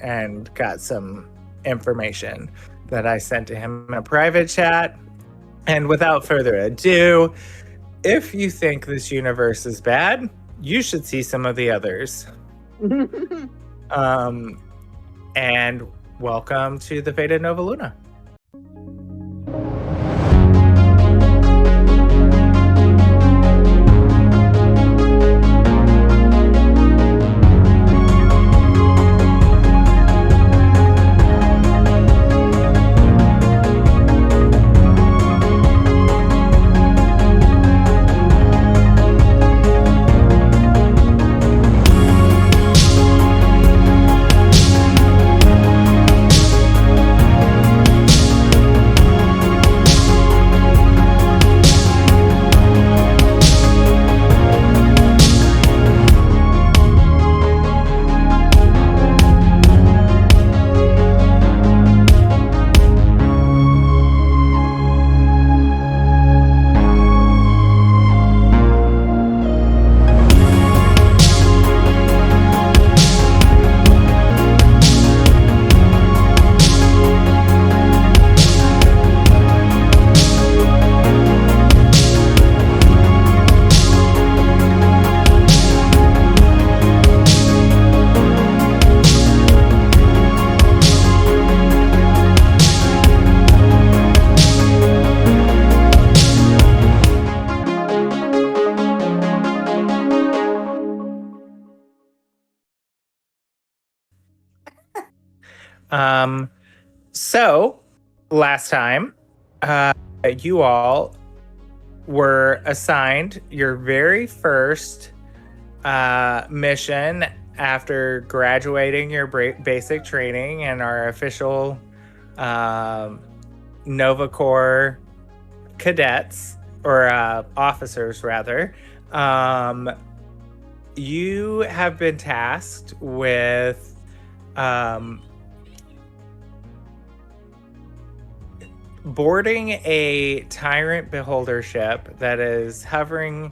and got some information that I sent to him in a private chat. And without further ado, if you think this universe is bad, you should see some of the others. And welcome to the Fate of Nova Luna. So last time, you all were assigned your very first mission after graduating your basic training and our official Nova Corps cadets, or officers rather. You have been tasked with boarding a Tyrant Beholder ship that is hovering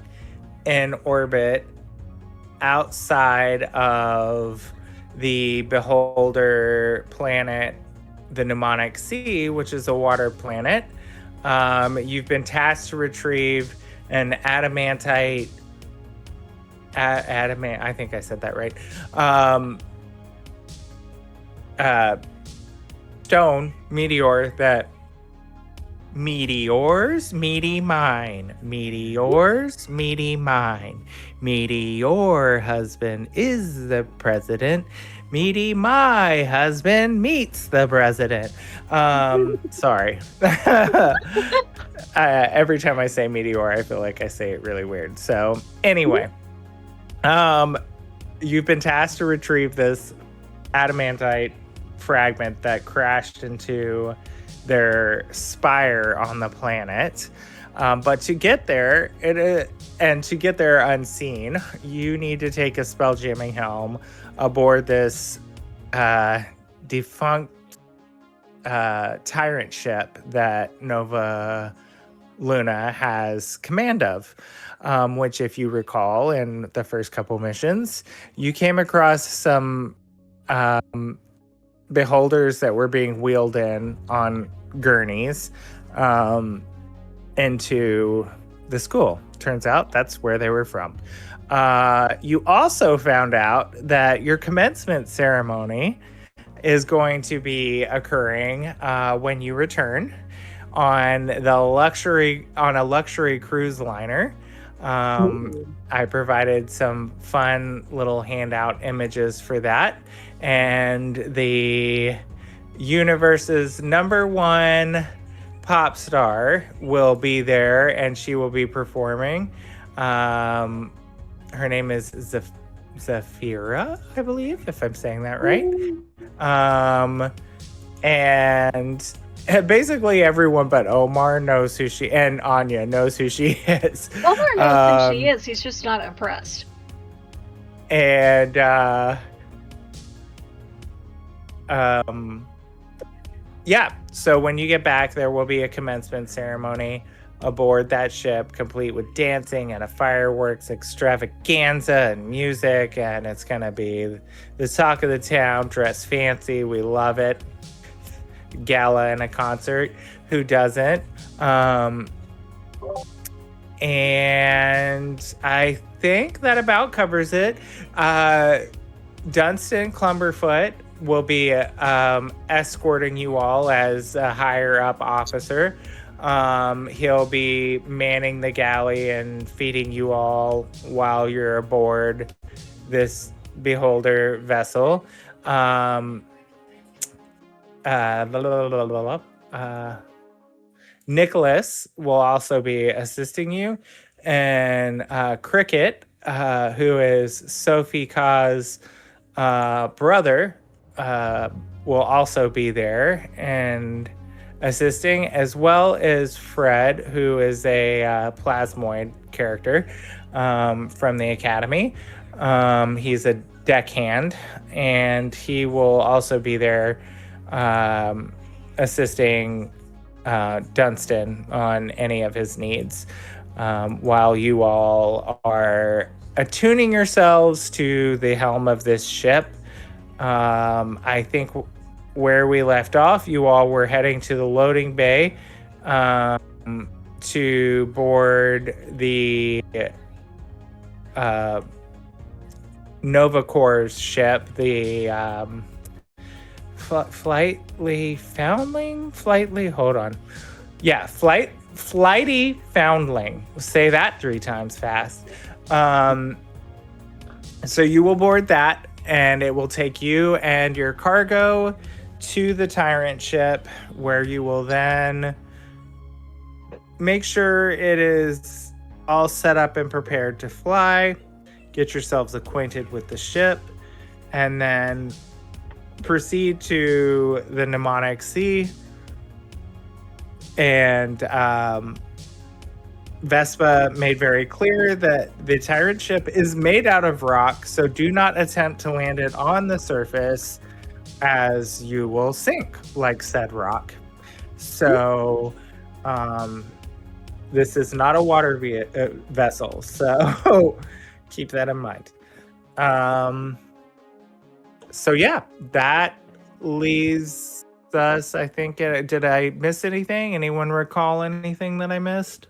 in orbit outside of the Beholder planet, the Mnemonic Sea, which is a water planet. You've been tasked to retrieve an adamantite, I think I said that right, stone meteor that meteors, meaty mine. Meteors, meaty mine. Meteor husband is the president. Meaty my husband meets the president. Sorry. Every time I say meteor, I feel like I say it really weird. So anyway, you've been tasked to retrieve this adamantite fragment that crashed into their spire on the planet. But to get there, and to get there unseen, you need to take a spelljamming helm aboard this defunct tyrant ship that Nova Luna has command of. Which, if you recall, in the first couple missions, you came across some beholders that were being wheeled in on gurneys into the school. Turns out that's where they were from. You also found out that your commencement ceremony is going to be occurring when you return on a luxury cruise liner. I provided some fun little handout images for that, and the universe's #1 pop star will be there, and she will be performing. Her name is Zafira, I believe, if I'm saying that right. And basically everyone but Omar knows who she, and Anya knows who she is. Omar knows who she is. He's just not impressed. And yeah, so when you get back, there will be a commencement ceremony. aboard that ship, complete with dancing and a fireworks extravaganza and music, and it's gonna be the talk of the town. Dress fancy, we love it. Gala and a concert, who doesn't? And I think that about covers it. Dunstan Clumberfoot will be escorting you all as a higher up officer. He'll be manning the galley and feeding you all while you're aboard this beholder vessel. Nicholas will also be assisting you, and Cricket, who is Sophie Ka's brother, will also be there and assisting, as well as Fred, who is a plasmoid character from the Academy. He's a deckhand, and he will also be there assisting Dunstan on any of his needs, while you all are attuning yourselves to the helm of this ship. I think where we left off, you all were heading to the loading bay to board the Nova Corps ship, the Flighty Foundling. Say that 3 times fast. So you will board that, and it will take you and your cargo to the Tyrant ship, where you will then make sure it is all set up and prepared to fly, get yourselves acquainted with the ship, and then proceed to the Mnemonic Sea. And Vespa made very clear that the Tyrant ship is made out of rock, so do not attempt to land it on the surface, as you will sink like said rock. So this is not a water vessel, so keep that in mind. So yeah, that leaves us, I think. Did I miss anything? Anyone recall anything that I missed?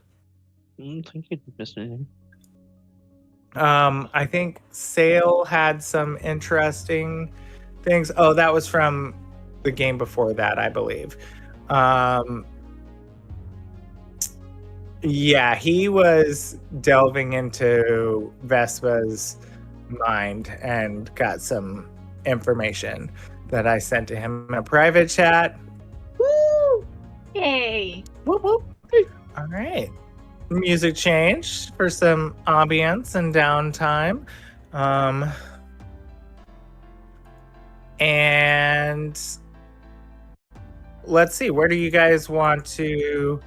I don't think you missed anything. I think Sail had some interesting things. Oh, that was from the game before that, I believe. Yeah, he was delving into Vespa's mind and got some information that I sent to him in a private chat. Woo! Yay! Whoop, whoop. All right. Music change for some ambience and downtime. And let's see, where do you guys want to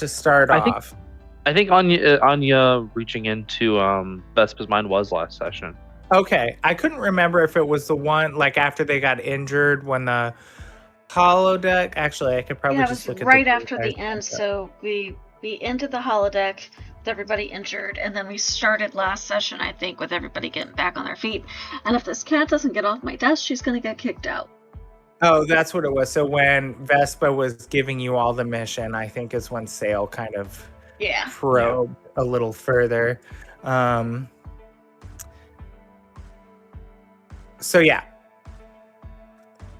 start off? I think Anya reaching into Vespa's mind was last session. Okay, I couldn't remember if it was the one like after they got injured when the holodeck. Actually, I could probably just look at right after the end. So we ended the holodeck with everybody injured, and then we started last session, I think, with everybody getting back on their feet. And if this cat doesn't get off my desk, she's gonna get kicked out. Oh, that's what it was. So when Vespa was giving you all the mission, I think is when Sail kind of probed a little further. So yeah.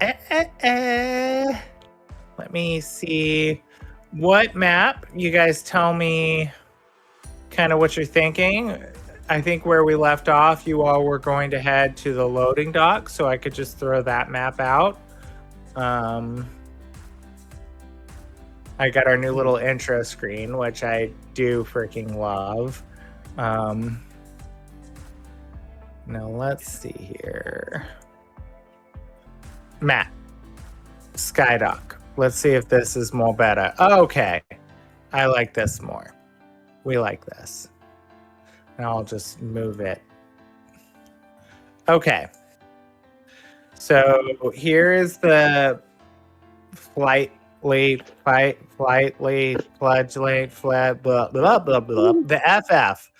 Let me see. What map? You guys tell me kind of what you're thinking. I think where we left off, you all were going to head to the loading dock, so I could just throw that map out. I got our new little intro screen, which I do freaking love. Now let's see here. Matt, Skydock. Let's see if this is more better. Okay. I like this more. We like this. Now I'll just move it. Okay. So here is the flight leap, fight, flight, leap, flagellate, flat, blah, blah, blah, blah. The FF.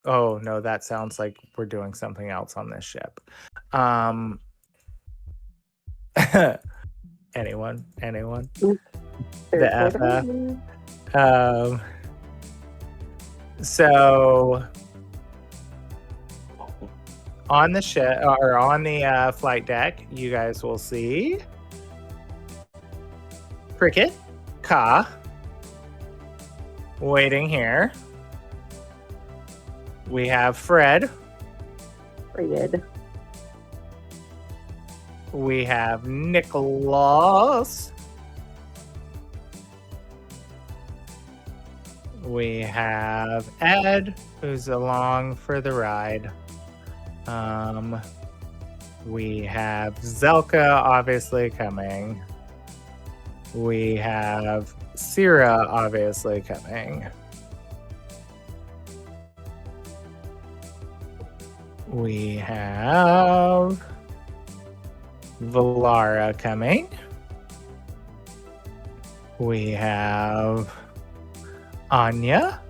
Oh, no, that sounds like we're doing something else on this ship. Anyone? The FF. So on the ship or on the flight deck, you guys will see Cricket, Ka, waiting here. We have Fred. We have Nicholas. We have Ed, who's along for the ride. We have Zelka, obviously coming. We have Syrah, obviously coming. We have Valara coming. We have Anya.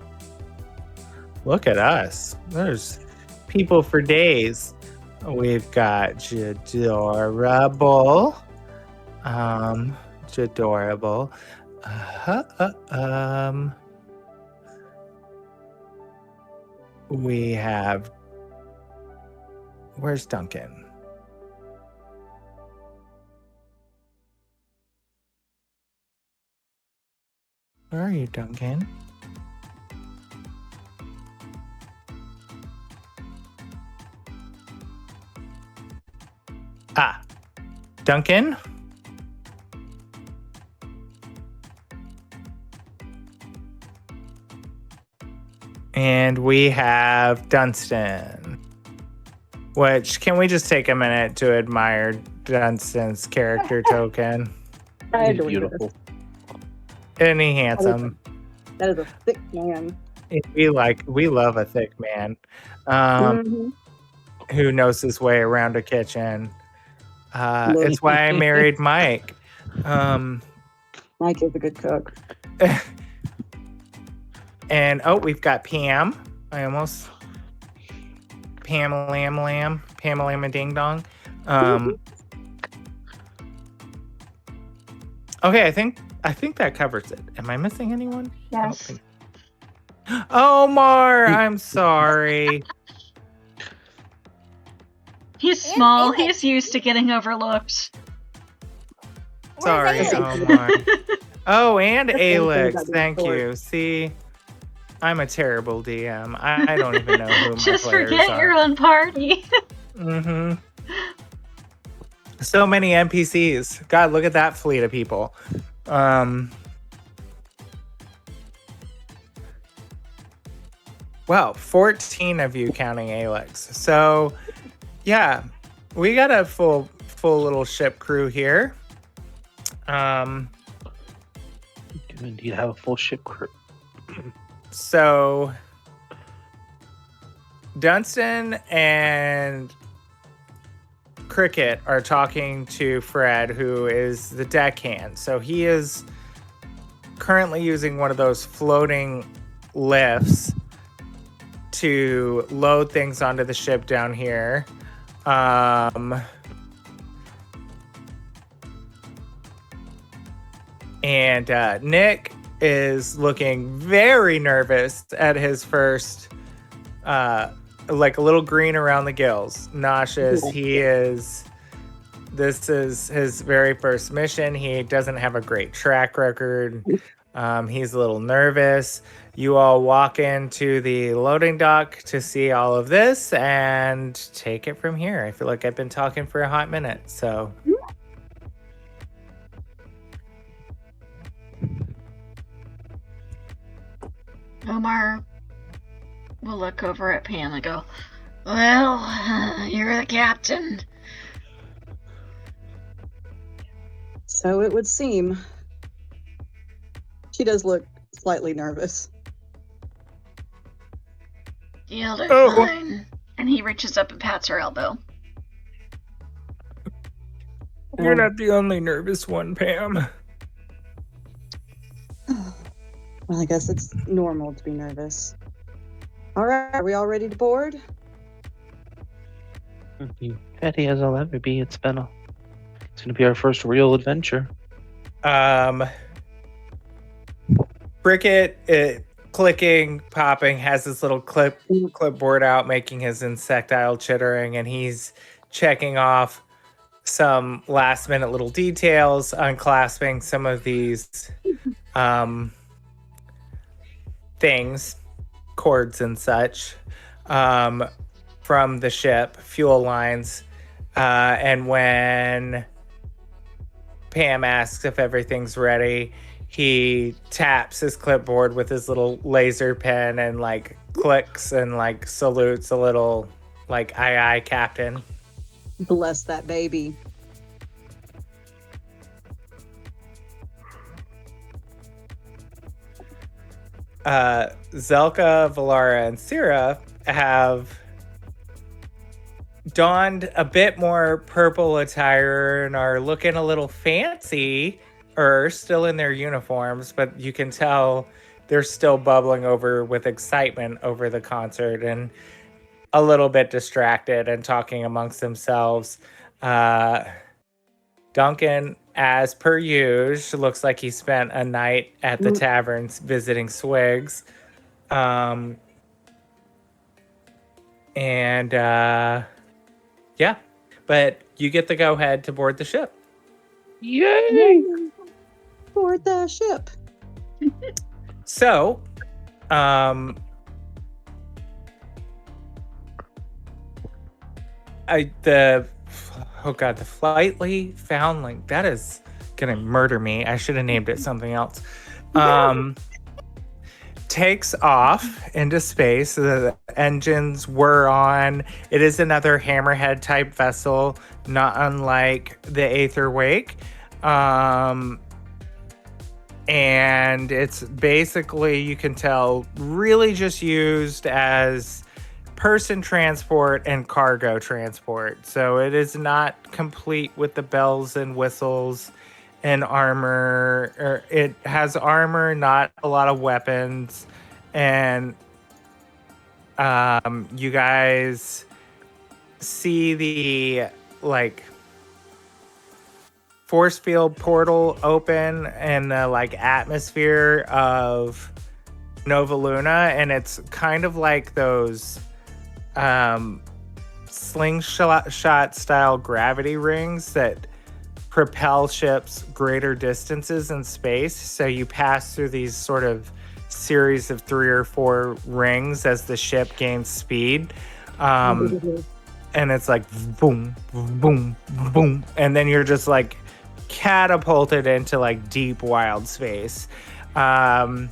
Look at us. There's people for days. We've got Jadorable. Jadorable. We have... Where's Duncan? Where are you, Duncan? Ah, Duncan? And we have Dunstan. Which, can we just take a minute to admire Dunstan's character token? He's beautiful. Isn't he handsome? That is a thick man. We love a thick man. Who knows his way around a kitchen. It's why I married Mike. Mike is a good cook. And we've got Pam. Pam Ding Dong. Okay, I think that covers it. Am I missing anyone? Yes. Omar, I'm sorry. He's small. He's used to getting overlooked. Sorry, Omar. Oh, and Alex. Thank you. See, I'm a terrible DM. I don't even know who my Just players forget are. your own party. So many NPCs. God, look at that fleet of people. Well, 14 of you counting Alex. So, yeah, we got a full little ship crew here. We do indeed have a full ship crew. So, Dunstan and Cricket are talking to Fred, who is the deckhand. So he is currently using one of those floating lifts to load things onto the ship down here. And Nick is looking very nervous at his first, like a little green around the gills. Nauseous. This is his very first mission. He doesn't have a great track record. He's a little nervous. You all walk into the loading dock to see all of this and take it from here. I feel like I've been talking for a hot minute, so. Omar will look over at Pam and go, "Well, you're the captain." So it would seem. She does look slightly nervous. You'll do fine. And he reaches up and pats her elbow. You're not the only nervous one, Pam. Well, I guess it's normal to be nervous. All right, are we all ready to board? Ready as I'll ever be. It's gonna be our first real adventure. Bricket, clicking, popping, has this little clipboard out, making his insectile chittering, and he's checking off some last minute little details, unclasping some of these things, cords and such, from the ship, fuel lines. And when Pam asks if everything's ready, he taps his clipboard with his little laser pen and like clicks and like salutes a little like aye aye captain. Bless that baby. Zelka, Valara, and Syrah have donned a bit more purple attire and are looking a little fancy, or still in their uniforms, but you can tell they're still bubbling over with excitement over the concert and a little bit distracted and talking amongst themselves. Duncan, as per usual, looks like he spent a night at the taverns visiting swigs. Yeah, but you get the go-ahead to board the ship. Yay! Board the ship. So, the Flightly Foundling, that is gonna murder me. I should have named it something else. Takes off into space. The engines were on. It is another hammerhead type vessel, not unlike the Aether Wake. And it's basically, you can tell, really just used as person transport and cargo transport. So it is not complete with the bells and whistles and armor. Or it has armor, not a lot of weapons. And you guys see the like force field portal open in the like atmosphere of Nova Luna, and it's kind of like those slingshot style gravity rings that propel ships greater distances in space. So you pass through these sort of series of 3 or 4 rings as the ship gains speed. And it's like boom, boom, boom. And then you're just like catapulted into like deep wild space. The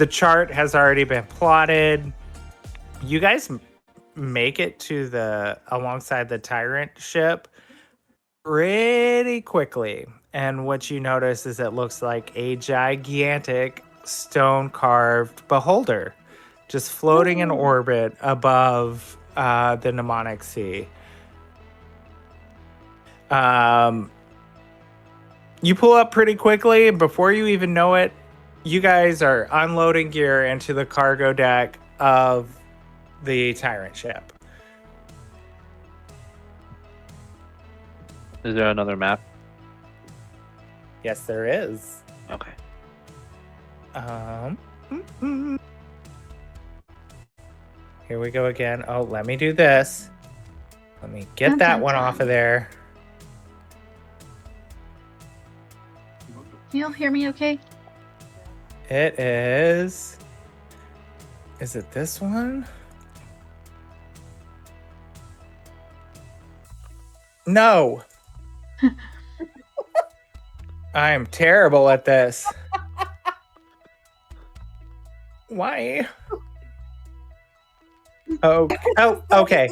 chart has already been plotted. You guys make it to alongside the Tyrant ship pretty quickly. And what you notice is it looks like a gigantic stone carved beholder just floating in orbit above the Mnemonic Sea. You pull up pretty quickly, and before you even know it, you guys are unloading gear into the cargo deck of the Tyrant ship. Is there another map? Yes, there is. Okay. Here we go again. Oh, let me do this. Let me get that one off of there. Can you all hear me okay? It is. Is it this one? No. I am terrible at this. Why? Oh, okay.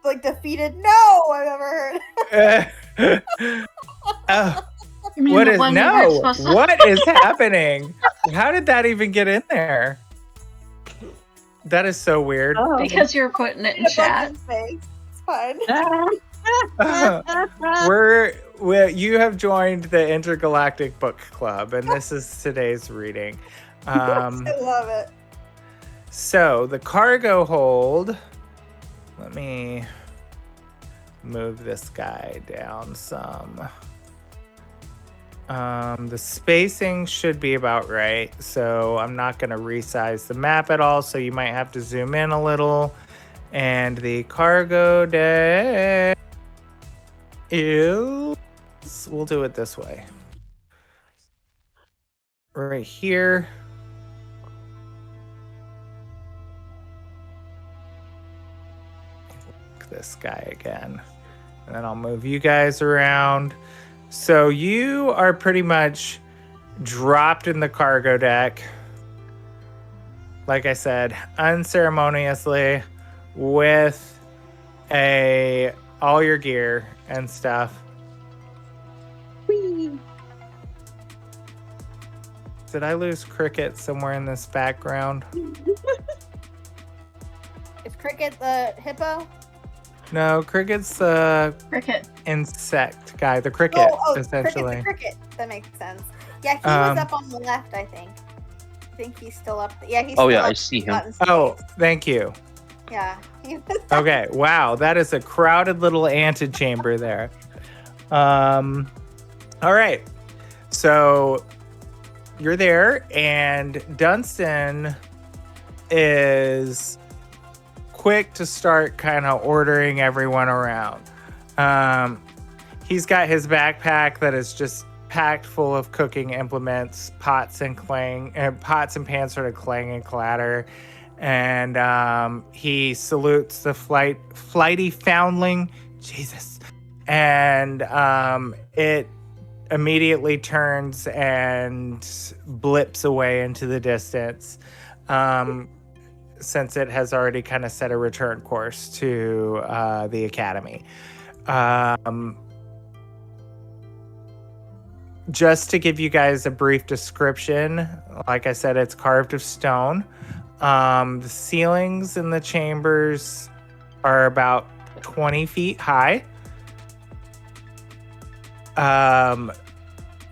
Like defeated? No, I've ever heard. You mean What the is one we weren't no? supposed to- What is happening? How did that even get in there? That is so weird. Oh. Because you're putting it in A bunch chat. of space. It's fine. You have joined the Intergalactic Book Club, and this is today's reading. I love it. So the cargo hold. Let me move this guy down some. The spacing should be about right, so I'm not going to resize the map at all, so you might have to zoom in a little. And the cargo deck is... We'll do it this way. Right here. This guy again. And then I'll move you guys around. So you are pretty much dropped in the cargo deck. Like I said, unceremoniously with all your gear and stuff. Whee! Did I lose Cricket somewhere in this background? Is Cricket the hippo? No, Cricket's the Cricket. insect guy, the cricket, essentially. Cricket. That makes sense. Yeah, he was up on the left, I think. I think he's still up. Yeah, he's Oh still yeah, up I see him. button Oh, space. thank you. Yeah. he was- Okay, wow, that is a crowded little antechamber there. All right, so you're there, and Dunstan is quick to start kind of ordering everyone around. He's got his backpack that is just packed full of cooking implements, pots and pans sort of clang and clatter. And he salutes the flighty foundling. Jesus. And it immediately turns and blips away into the distance, since it has already kind of set a return course to the academy. Just to give you guys a brief description, like I said, it's carved of stone. The ceilings in the chambers are about 20 feet high.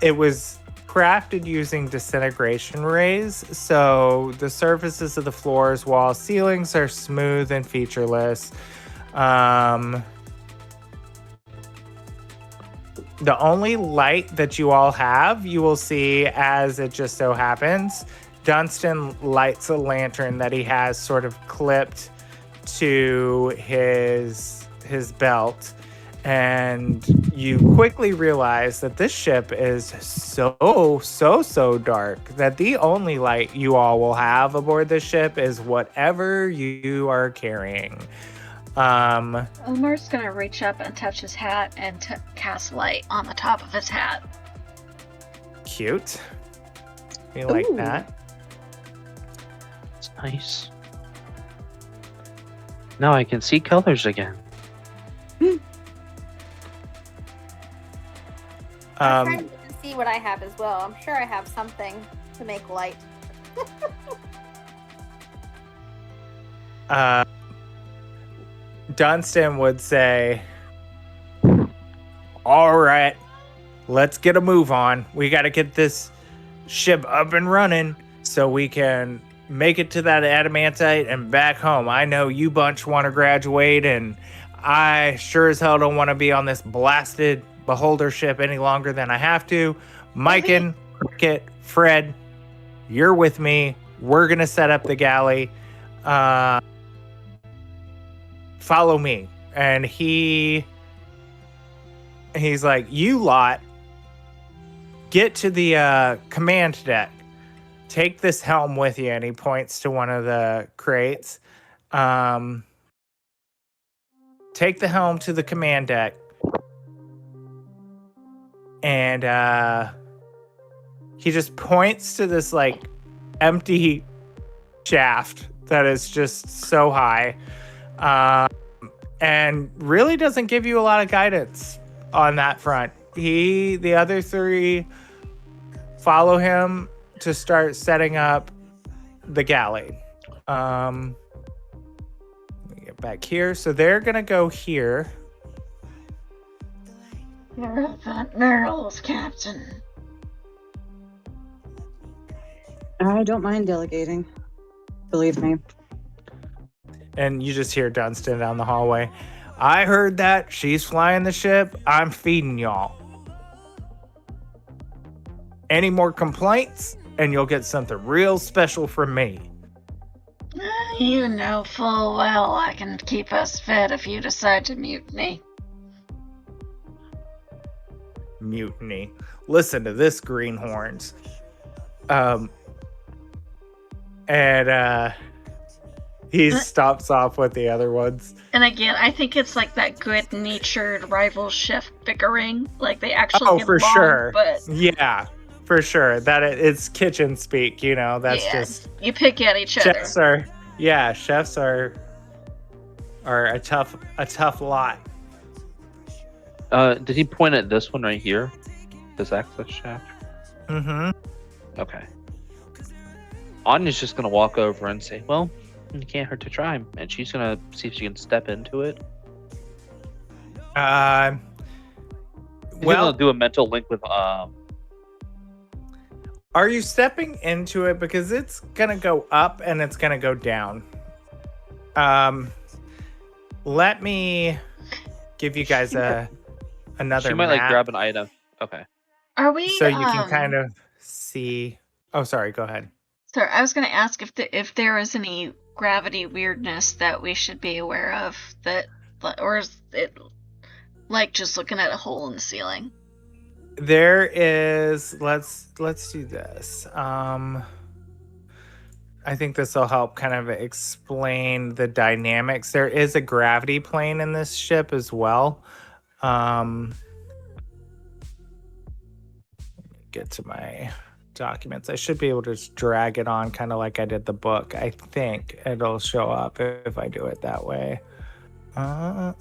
It was crafted using disintegration rays, so the surfaces of the floors, walls, ceilings are smooth and featureless. The only light that you all have, you will see, as it just so happens, Dunstan lights a lantern that he has sort of clipped to his belt, and you quickly realize that this ship is so dark that the only light you all will have aboard this ship is whatever you are carrying. Omar's gonna reach up and touch his hat and cast light on the top of his hat. Cute. We like Ooh. that. It's nice. Now I can see colors again. I'm trying to see what I have as well. I'm sure I have something to make light. Dunstan would say, all right, let's get a move on. We got to get this ship up and running so we can make it to that adamantite and back home. I know you bunch want to graduate, and I sure as hell don't want to be on this blasted beholder ship any longer than I have to. Myken, Cricket, Fred, you're with me. We're going to set up the galley. Follow me. And he's like, you lot, get to the command deck. Take this helm with you. And he points to one of the crates. Take the helm to the command deck. And he just points to this like empty shaft that is just so high. And really doesn't give you a lot of guidance on that front. The other three follow him to start setting up the galley. Let me get back here. So they're gonna go here. You're up on Merle's, Captain. I don't mind delegating. Believe me. And you just hear Dunstan down the hallway. I heard that. She's flying the ship. I'm feeding y'all. Any more complaints, and you'll get something real special from me. You know full well I can keep us fed if you decide to mutiny. Mutiny. Listen to this, greenhorns. He stops off with the other ones. And again, I think it's like that good-natured rival chef bickering. Like they actually get for along, sure. But Yeah, for sure. It's kitchen speak, that's just you pick at each other. Chefs are a tough lot. Did he point at this one right here? This access shaft? Mm-hmm. Okay. Anya's just gonna walk over and say, well, it can't hurt to try. And she's gonna see if she can step into it. Well, gonna do a mental link with are you stepping into it? Because it's gonna go up and it's gonna go down. Let me give you guys another she might map like grab an item. Okay. Are we? so you can kind of see. Oh, sorry. Go ahead. Sorry, I was going to ask if there is any gravity weirdness that we should be aware of, or is it like just looking at a hole in the ceiling? There is. Let's do this. I think this will help kind of explain the dynamics. There is a gravity plane in this ship as well. Get to my documents. I should be able to just drag it on kind of like I did the book. I think it'll show up if I do it that way. Where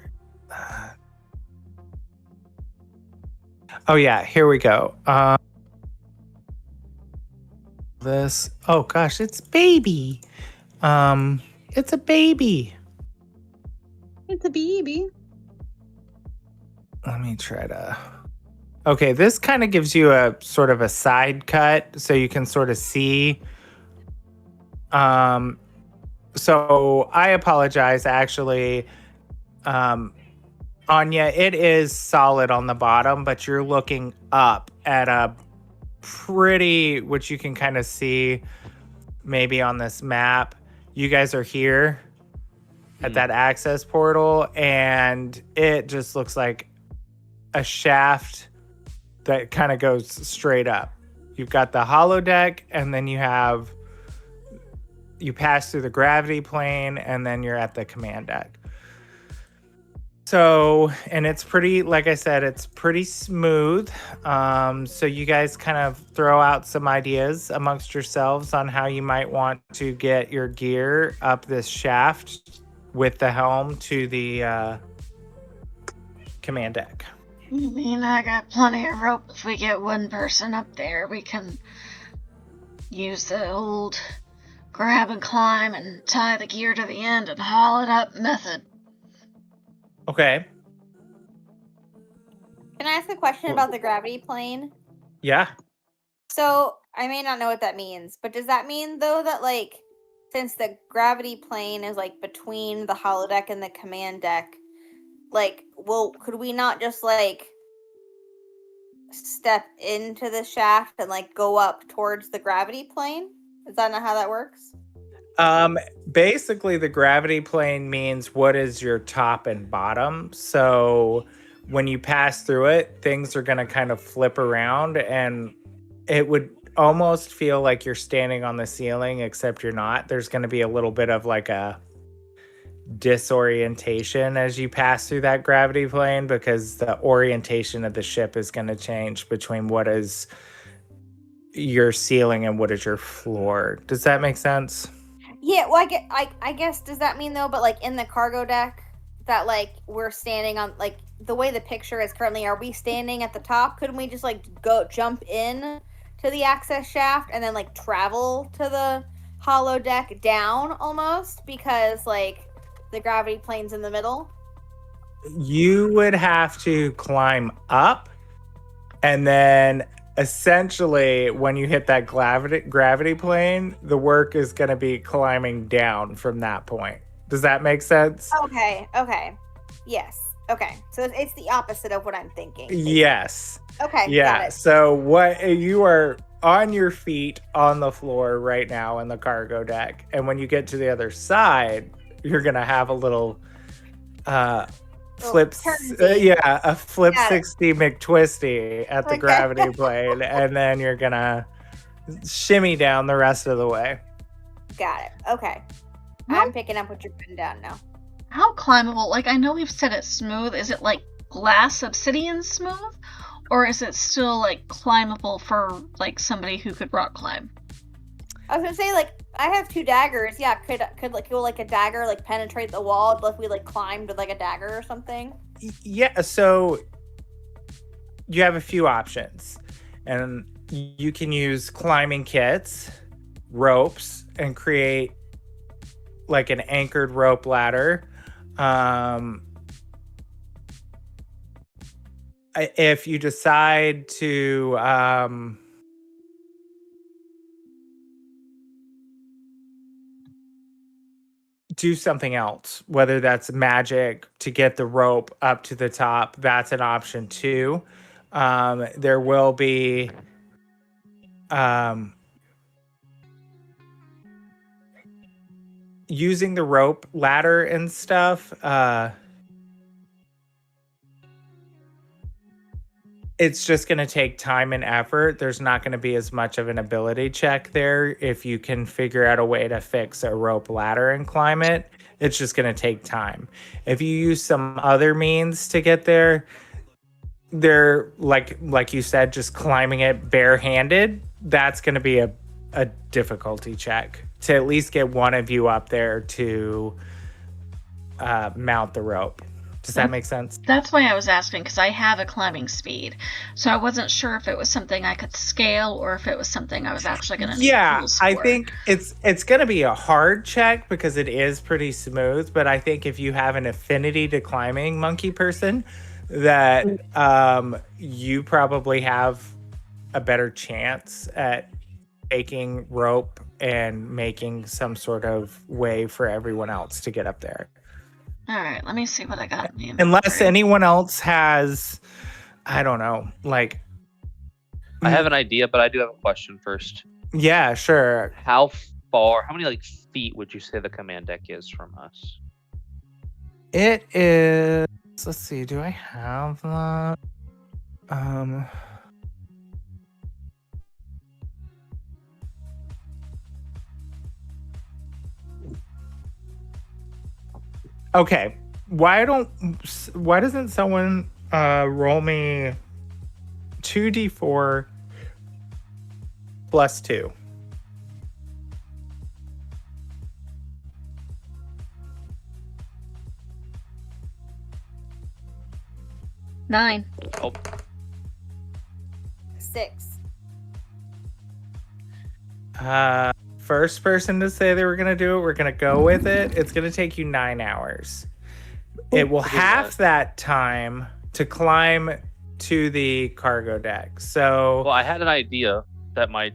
is that? Oh yeah, here we go. This. Oh gosh, it's baby. It's a baby. It's a baby. Let me try to. Okay, this kind of gives you a sort of a side cut, so you can sort of see. So I apologize, actually. Anya, it is solid on the bottom, but you're looking up at a pretty, which you can kind of see maybe on this map. You guys are here at that access portal, and it just looks like a shaft that kind of goes straight up. You've got the holodeck, and then you pass through the gravity plane, and then you're at the command deck. So, and it's pretty, like I said, it's pretty smooth. So you guys kind of throw out some ideas amongst yourselves on how you might want to get your gear up this shaft with the helm to the command deck. You mean I got plenty of rope? If we get one person up there, we can use the old grab and climb and tie the gear to the end and haul it up method. Okay. Can I ask a question about the gravity plane? Yeah. So, I may not know what that means, but does that mean, though, that, like, since the gravity plane is, like, between the holodeck and the command deck, like, could we not just, like, step into the shaft and, like, go up towards the gravity plane? Is that not how that works? Basically, the gravity plane means what is your top and bottom. So when you pass through it, things are going to kind of flip around, and it would almost feel like you're standing on the ceiling, except you're not. There's going to be a little bit of like a disorientation as you pass through that gravity plane, because the orientation of the ship is going to change between what is your ceiling and what is your floor. Does that make sense? Yeah, well, I guess, does that mean, though, but, like, in the cargo deck, that, like, we're standing on, like, the way the picture is currently, are we standing at the top? Couldn't we just, like, jump in to the access shaft and then, like, travel to the holodeck down almost because like the gravity plane's in the middle? You would have to climb up, and then essentially when you hit that gravity plane, the work is going to be climbing down from that point. Does that make sense? Okay. Yes. Okay. So it's the opposite of what I'm thinking. Yes. Okay. Yeah. Got it. So what you are on your feet on the floor right now in the cargo deck, and when you get to the other side, you're gonna have a little flip, a flip 60 McTwisty at the gravity plane, and then you're gonna shimmy down the rest of the way. Got it. Okay. I'm picking up what you're putting down now. How climbable? Like, I know we've said it's smooth. Is it like glass obsidian smooth? Or is it still like climbable for like somebody who could rock climb? I was gonna say, like, I have 2 daggers. Yeah, could like go like a dagger like penetrate the wall if we like climbed with like a dagger or something? Yeah, so you have a few options. And you can use climbing kits, ropes, and create like an anchored rope ladder. If you decide to do something else, whether that's magic to get the rope up to the top, that's an option too. There will be using the rope ladder and stuff. It's just going to take time and effort. There's not going to be as much of an ability check there. If you can figure out a way to fix a rope ladder and climb it, it's just going to take time. If you use some other means to get there, they're like you said, just climbing it barehanded. That's going to be a difficulty check to at least get one of you up there to mount the rope. Does that make sense? That's why I was asking, because I have a climbing speed. So I wasn't sure if it was something I could scale or if it was something I was actually going to need tools for. I think it's going to be a hard check because it is pretty smooth. But I think if you have an affinity to climbing, monkey person, that you probably have a better chance at taking rope and making some sort of way for everyone else to get up there. All right, let me see what I got. Unless anyone else has, I don't know, like... I have an idea, but I do have a question first. Yeah, sure. How many like feet would you say the command deck is from us? It is... Let's see, do I have that? Okay, why doesn't someone roll me 2d4 plus 2? Nine. Oh. 6. First person to say they were going to do it, we're going to go with it. It's going to take you 9 hours. It will half that time to climb to the cargo deck. So, well, I had an idea that might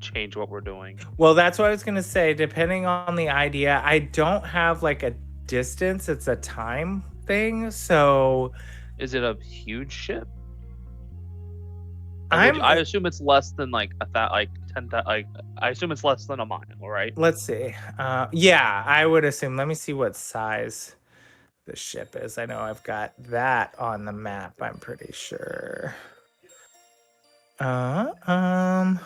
change what we're doing. Well, that's what I was going to say. Depending on the idea, I don't have like a distance. It's a time thing. So, is it a huge ship? I assume it's less than like 10. I assume it's less than a mile, right? Let's see. Yeah, I would assume. Let me see what size the ship is. I know I've got that on the map. I'm pretty sure. Let's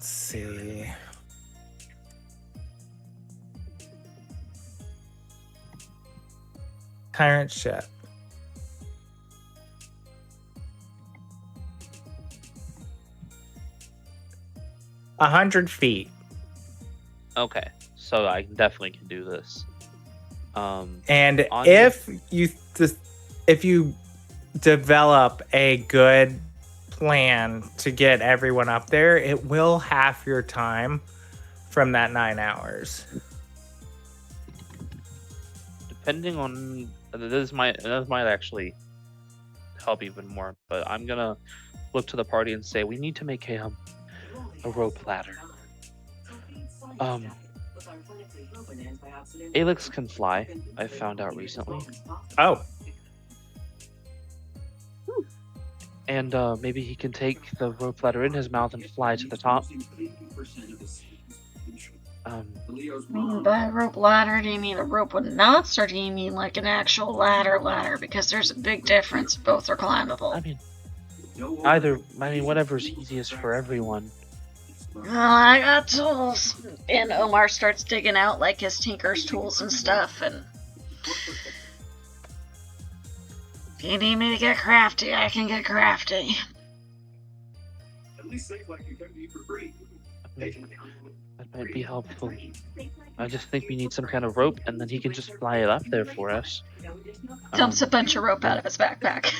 see. Tyrant ship. 100 feet. Okay, so I definitely can do this. And if you develop a good plan to get everyone up there, it will half your time from that 9 hours. Depending on this might actually help even more, but I'm gonna look to the party and say we need to make a rope ladder. Alex can fly. I found out recently. Oh, And maybe he can take the rope ladder in his mouth and fly to the top. By a rope ladder, do you mean a rope with knots, or do you mean like an actual ladder? Because there's a big difference. Both are climbable. I mean, either. I mean, whatever's easiest for everyone. I got tools. And Omar starts digging out like his tinker's tools and stuff, and if you need me to get crafty, I can get crafty. That might be helpful. I just think we need some kind of rope, and then he can just fly it up there for us. Dumps a bunch of rope out of his backpack.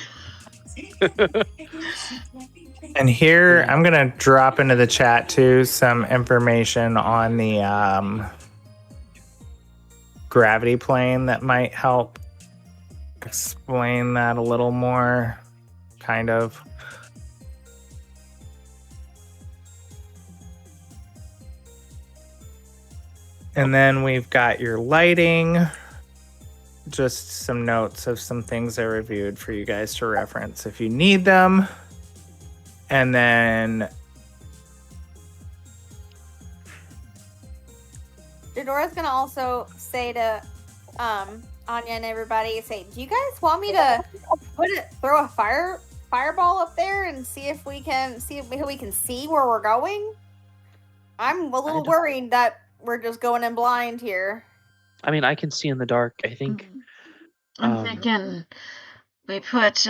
and here I'm going to drop into the chat too some information on the gravity plane that might help explain that a little more, kind of. And then we've got your lighting, just some notes of some things I reviewed for you guys to reference if you need them. And then Dodora's gonna also say to Anya and everybody, say, do you guys want me to throw a fireball up there and see if we can see where we're going? I'm a little worried that we're just going in blind here. I mean, I can see in the dark. I think. I'm thinking we put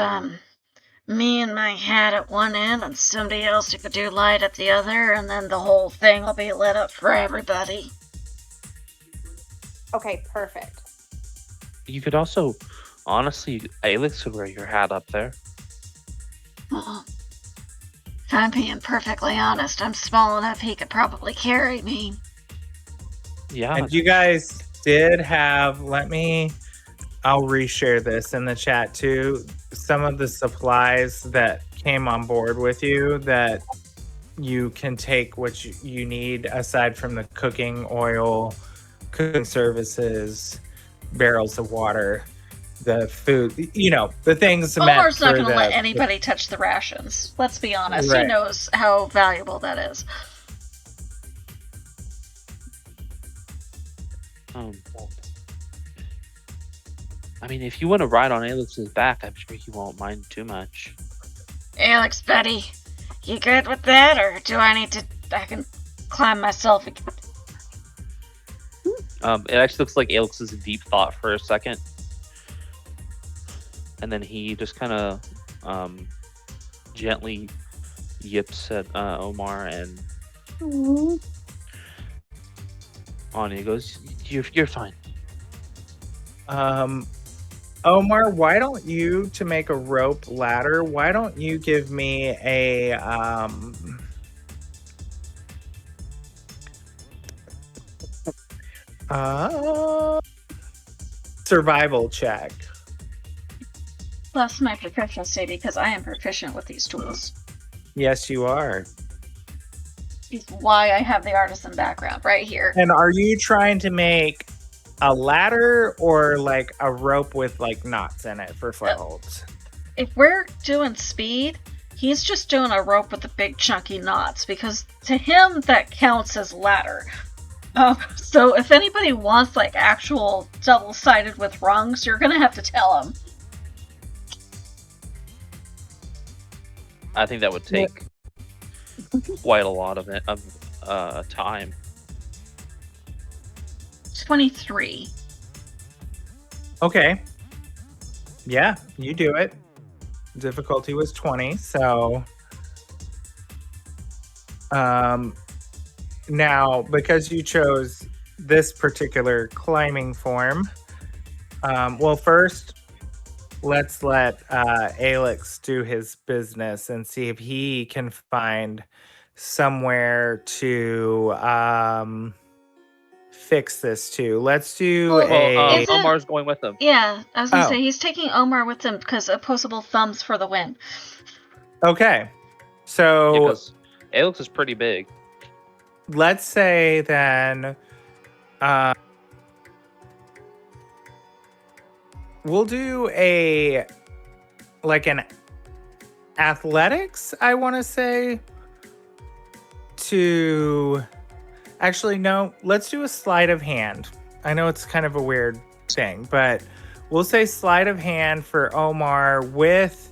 me and my hat at one end and somebody else who could do light at the other, and then the whole thing will be lit up for everybody. Okay, perfect. You could also, honestly, Alex could wear your hat up there. If I'm being perfectly honest, I'm small enough he could probably carry me. Yeah. And you guys did have, I'll reshare this in the chat too. Some of the supplies that came on board with you that you can take what you need aside from the cooking oil, cooking services, barrels of water, the food, the things. Omar's not going to let anybody touch the rations. Let's be honest. Right. He knows how valuable that is. I mean, if you want to ride on Alex's back, I'm sure he won't mind too much. Alex, buddy, you good with that, or do I can climb myself again? It actually looks like Alex is in deep thought for a second. And then he just kind of gently yips at Omar, and Anya goes, You're fine. Omar, why don't you, to make a rope ladder, why don't you give me a survival check? Plus my proficiency, because I am proficient with these tools. Yes, you are. Is why I have the artisan background right here. And are you trying to make a ladder or like a rope with like knots in it for footholds? If we're doing speed, he's just doing a rope with the big chunky knots, because to him that counts as ladder. So if anybody wants like actual double-sided with rungs, you're gonna have to tell him. I think that would take quite a lot of time. 23. Okay. Yeah, you do it. Difficulty was 20, so now because you chose this particular climbing form, well, first let's let Alex do his business and see if he can find somewhere to fix this to. Let's do Well, a. is it- Omar's going with them. Yeah, I was gonna Oh. say he's taking Omar with him because opposable thumbs for the win. Okay. So Because Alex is pretty big. let's say then we'll do an athletics, I want to say, to actually no, let's do a sleight of hand. I know it's kind of a weird thing, but we'll say sleight of hand for Omar with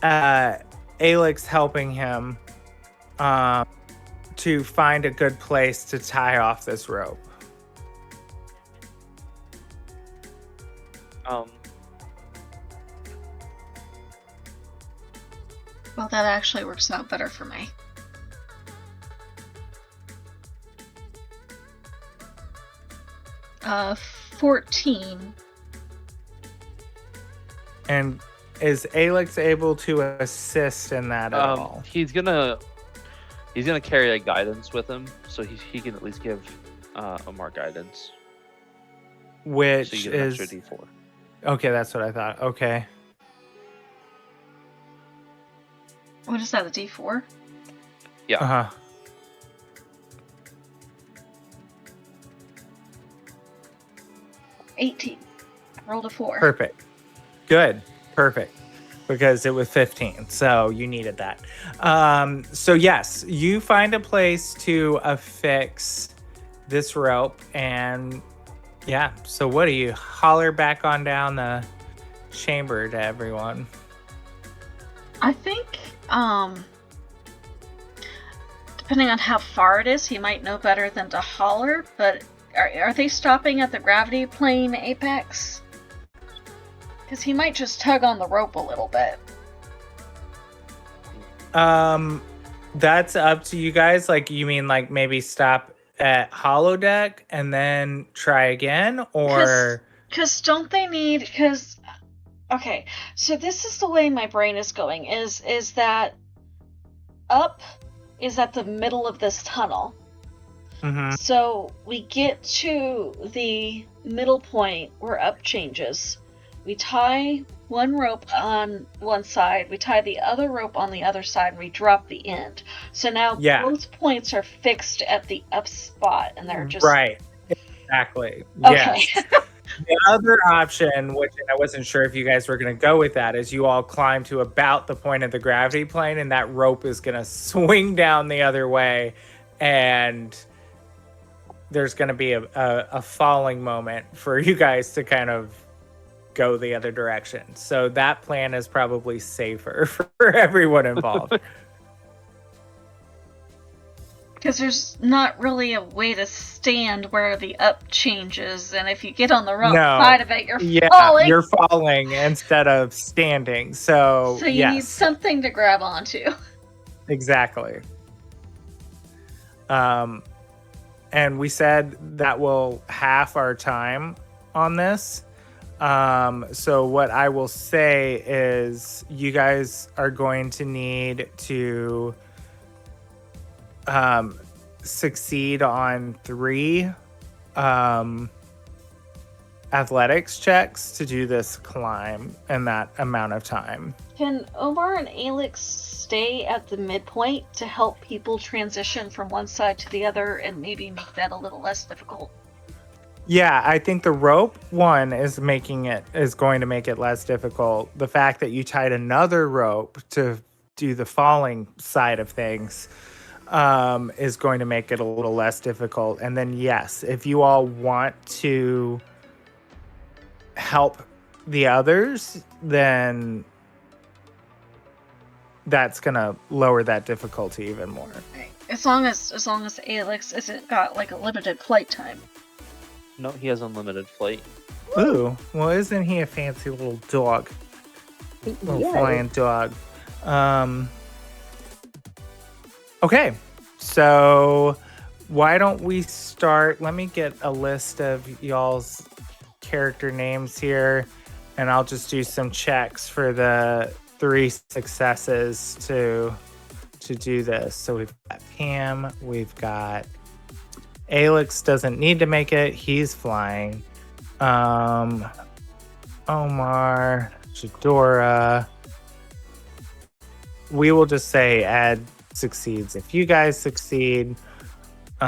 Alex helping him to find a good place to tie off this rope. Well, that actually works out better for me. Uh, 14. And is Alex able to assist in that at all? He's gonna carry a guidance with him, so he can at least give Omar guidance. Which So you get an is extra D4. okay. That's what I thought. Okay. What is that, a D4? Yeah. Uh huh. $18. I rolled a 4. Perfect. Good. Perfect. Because it was 15, so you needed that. So yes, you find a place to affix this rope, and yeah. So what do you holler back on down the chamber to everyone? I think, depending on how far it is, he might know better than to holler, but are they stopping at the gravity plane apex? Because he might just tug on the rope a little bit. That's up to you guys. Like, you mean like maybe stop at holodeck and then try again, or Because don't they need? Because okay, so this is the way my brain is going. Is that up is at the middle of this tunnel. Mhm. So we get to the middle point where up changes. We tie one rope on one side, we tie the other rope on the other side, and we drop the end. So now Yeah. both points are fixed at the up spot, and they're just right. Exactly. Okay. Yes. The other option, which I wasn't sure if you guys were going to go with that, is you all climb to about the point of the gravity plane, and that rope is going to swing down the other way, and there's going to be a falling moment for you guys to kind of go the other direction. So that plan is probably safer for everyone involved. Because there's not really a way to stand where the up changes, and if you get on the wrong No. side of it, you're Yeah, falling. you're falling instead of standing. So So you yes. need something to grab onto. Exactly. And we said that will half our time on this. So what I will say is you guys are going to need to succeed on 3 athletics checks to do this climb in that amount of time. Can Omar and Alex stay at the midpoint to help people transition from one side to the other and maybe make that a little less difficult? Yeah, I think the rope one is going to make it less difficult. The fact that you tied another rope to do the falling side of things is going to make it a little less difficult. And then yes, if you all want to help the others, then that's gonna lower that difficulty even more. As long as Alex isn't got like a limited flight time. No, he has unlimited flight. Ooh, well, isn't he a fancy little dog? Little Yeah. flying dog. Okay, so why don't we start? Let me get a list of y'all's character names here. And I'll just do some checks for the 3 successes to do this. So we've got Pam, we've got Alex doesn't need to make it, he's flying. Omar, Jadora. We will just say Ed succeeds. If you guys succeed, who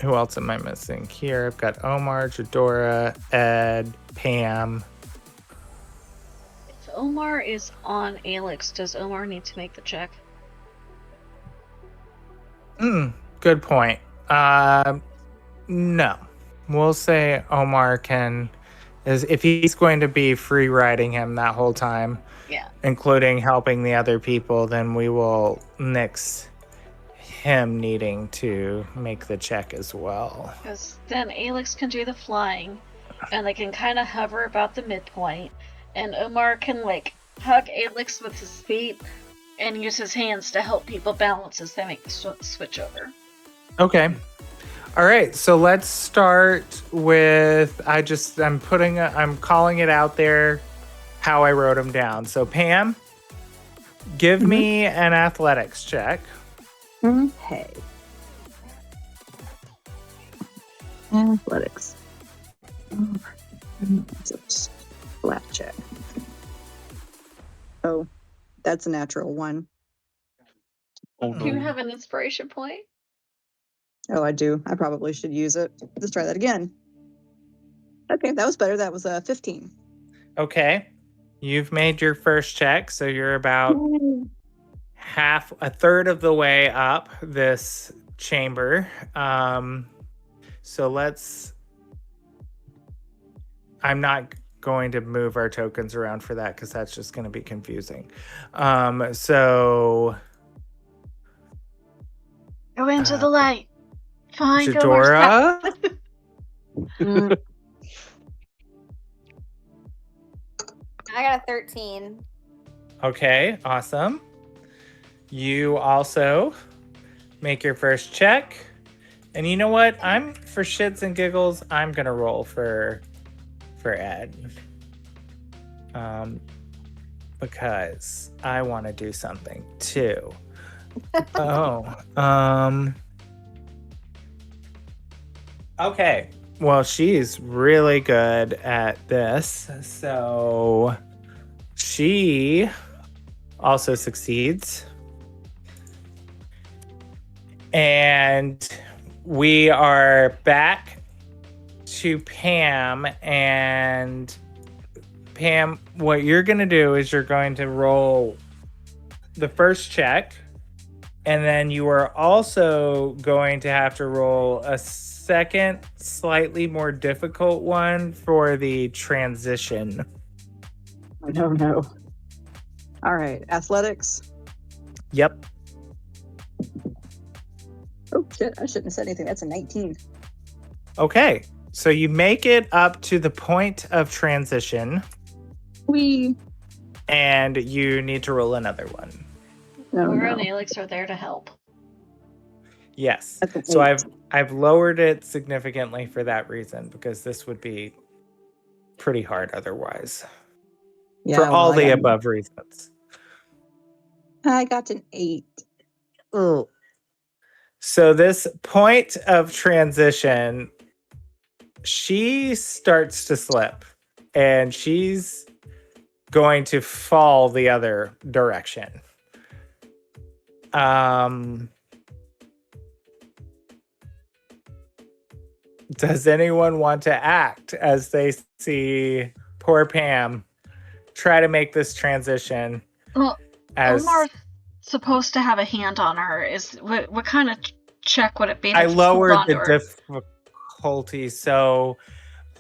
else am I missing here? I've got Omar, Jadora, Ed, Pam. If Omar is on Alex, does Omar need to make the check? Good point. No. We'll say Omar if he's going to be free riding him that whole time, Yeah. including helping the other people, then we will nix him needing to make the check as well. Because then Alex can do the flying, and they can kind of hover about the midpoint, and Omar can, like, hug Alex with his feet and use his hands to help people balance as they make the switch over. Okay. All right, so let's start with I'm calling it out there how I wrote them down. So Pam, give me an athletics check. Okay. Athletics. Flat check. Oh, that's a natural 1. Oh Do you no. have an inspiration point? Oh, I do. I probably should use it. Let's try that again. Okay, that was better. That was 15. Okay. You've made your first check, so you're about a third of the way up this chamber. So I'm not going to move our tokens around for that because that's just going to be confusing. So Go into the light. Find Jadora. I got a 13. Okay, awesome. You also make your first check. And you know what? For shits and giggles, I'm going to roll for Ed. Because I want to do something too. Okay. Well, she's really good at this. So she also succeeds. And we are back to Pam. And Pam, what you're going to do is you're going to roll the first check. And then you are also going to have to roll a second, slightly more difficult one for the transition. Oh, no. All right. Athletics. Yep. Oh, shit. I shouldn't have said anything. That's a 19. Okay. So you make it up to the point of transition. And you need to roll another one. Laura and Alex are there to help. Yes. That's So an 8. I've lowered it significantly for that reason, because this would be pretty hard otherwise. Yeah, For well, all I the got- above reasons. I got an 8. Ugh. So this point of transition, she starts to slip and she's going to fall the other direction. Does anyone want to act as they see poor Pam try to make this transition? Well, as Omar's supposed to have a hand on her. What kind of check would it be? to I hold lowered on to the her? difficulty, so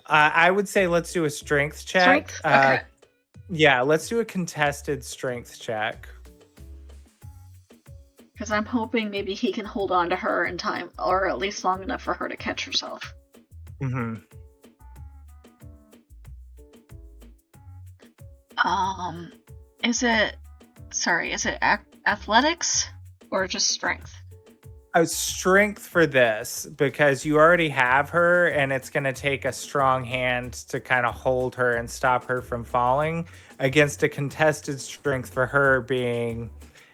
I would say let's do a strength check. Strength? Okay. Yeah, let's do a contested strength check. Because I'm hoping maybe he can hold on to her in time, or at least long enough for her to catch herself. Mm-hmm. Is it athletics or just strength? a strength for this because you already have her, and it's going to take a strong hand to kind of hold her and stop her from falling against a contested strength for her being,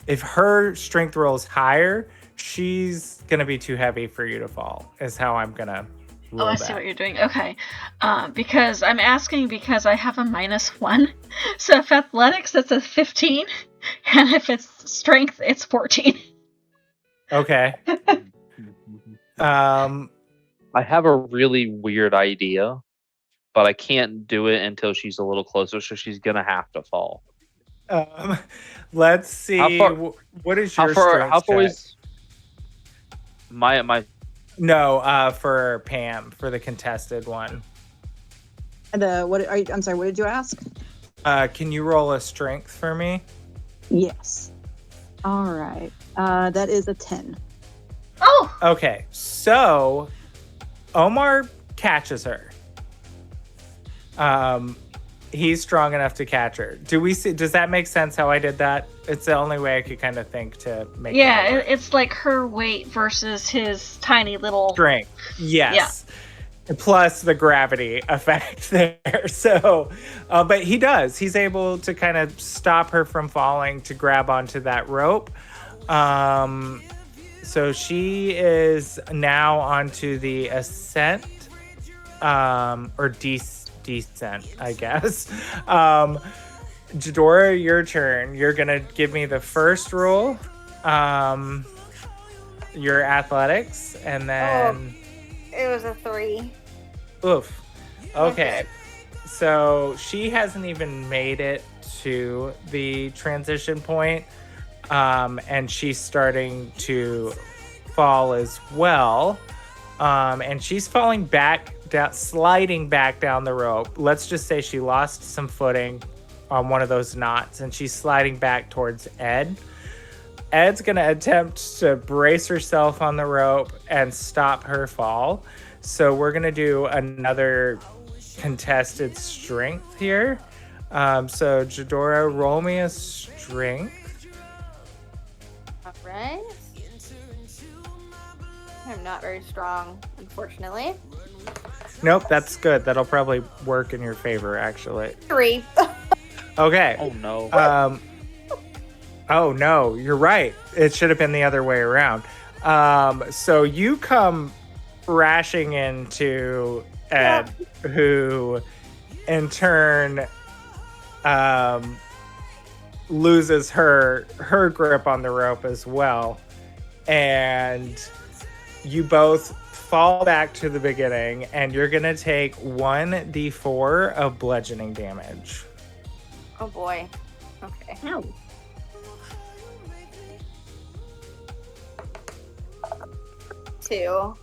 if her strength roll is higher, she's going to be too heavy for you to fall, is how I'm going to roll I see what you're doing. Okay. Because I'm asking because I have a -1. So if athletics, it's a 15. And if it's strength, it's 14. Okay. I have a really weird idea, but I can't do it until she's a little closer, so she's gonna have to fall. Let's see. What is your strength How far check? is my? No, for Pam, for the contested one. And I'm sorry, what did you ask? Can you roll a strength for me? Yes. All right. That is a 10. Oh! Okay, so Omar catches her. He's strong enough to catch her. Does that make sense how I did that? It's the only way I could kind of think to make Yeah, it's like her weight versus his tiny little strength. Yes. Yeah. Plus the gravity effect there. So, but he's able to kind of stop her from falling to grab onto that rope. So she is now onto the ascent, or descent, I guess. Jadora, your turn. You're gonna give me the first roll, your athletics, and then it was a 3. Oof. Okay. So she hasn't even made it to the transition point, and she's starting to fall as well. And she's falling back down, sliding back down the rope. Let's just say she lost some footing on one of those knots, and she's sliding back towards Ed. Ed's going to attempt to brace herself on the rope and stop her fall. So we're going to do another contested strength here. So Jadora, roll me a strength. All right. I'm not very strong, unfortunately. Nope, that's good. That'll probably work in your favor, actually. 3. Okay. Oh no. Oh no, you're right. It should have been the other way around. So you come crashing into Ed, who in turn loses her grip on the rope as well, and you both fall back to the beginning, and you're gonna take 1d4 of bludgeoning damage. Oh boy. Okay. Ow. Two.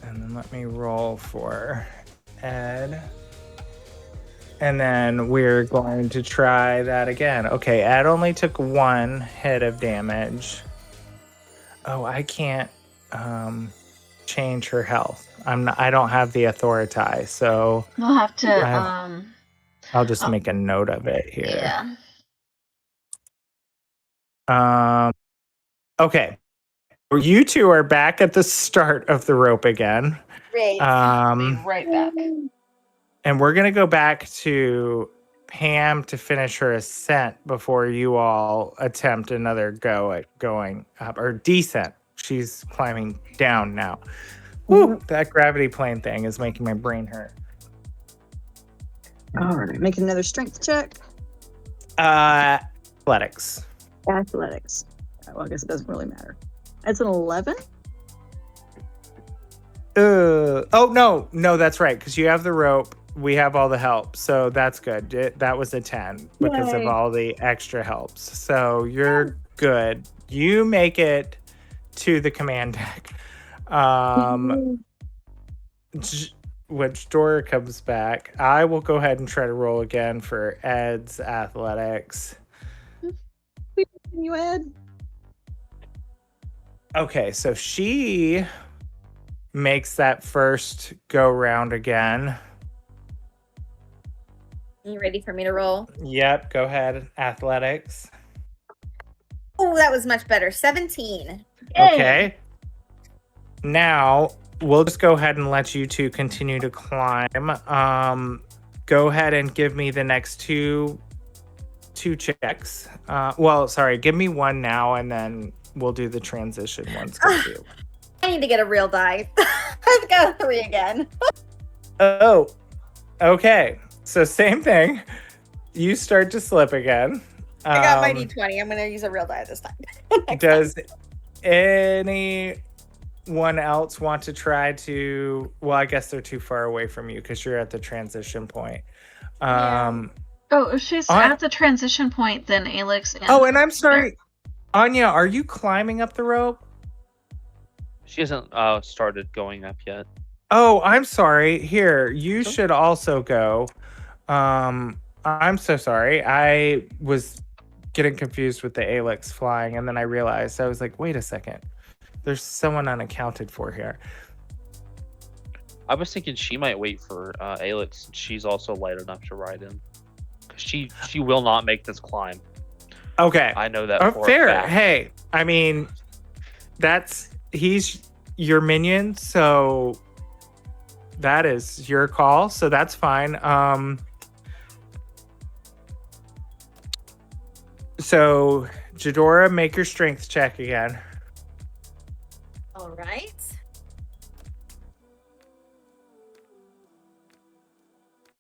And then let me roll for Ed. And then we're going to try that again. Okay, Ed only took 1 hit of damage. Oh, I can't change her health. I don't have the authority, so We'll have to I'll just make a note of it here. Yeah. Okay. You two are back at the start of the rope again. Great. Be right back. And we're going to go back to Pam to finish her ascent before you all attempt another go at going up, or descent. She's climbing down now. Woo, that gravity plane thing is making my brain hurt. All right. Make another strength check. Athletics. Athletics. Well, I guess it doesn't really matter. It's an 11. Oh, no, that's right. Because you have the rope. We have all the help. So that's good. That was a 10 because of Yay. all the extra helps. So you're good. You make it to the command deck. Which Dora comes back. I will go ahead and try to roll again for Ed's athletics. You Ed? Okay, so she makes that first go round again. You ready for me to roll? Yep, go ahead. Athletics. Oh, that was much better. 17. Okay. Now we'll just go ahead and let you two continue to climb. Go ahead and give me the next two checks. Well, sorry, give me one now, and then we'll do the transition ones. I need to get a real die. I've got 3 again. Oh, okay. So same thing. You start to slip again. I got my D20. I'm going to use a real die this time. Does anyone else want to try to... Well, I guess they're too far away from you because you're at the transition point. If she's at the transition point, then Alex and... Oh, and I'm sorry. Anya, are you climbing up the rope? She hasn't started going up yet. Oh, I'm sorry. Here, you should also go. I'm so sorry. I was getting confused with the Alex flying, and then I realized, I was like, wait a second. There's someone unaccounted for here. I was thinking she might wait for Alex. She's also light enough to ride in. Because she will not make this climb. Okay. I know that for fair. a fact. Hey, I mean, he's your minion, so that is your call, so that's fine. So Jadora, make your strength check again. All right.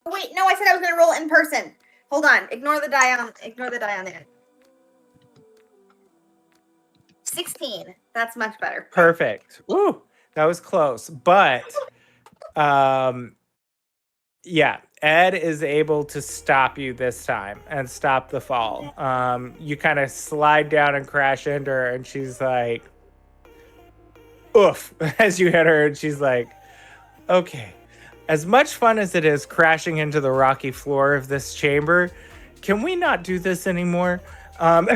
Oh, wait, no, I said I was going to roll it in person. Hold on. Ignore the die on it. 16. That's much better. Perfect. Woo, that was close. But yeah, Ed is able to stop you this time and stop the fall. You kind of slide down and crash into her, and she's like, oof, as you hit her, and she's like, okay. As much fun as it is crashing into the rocky floor of this chamber, can we not do this anymore? Not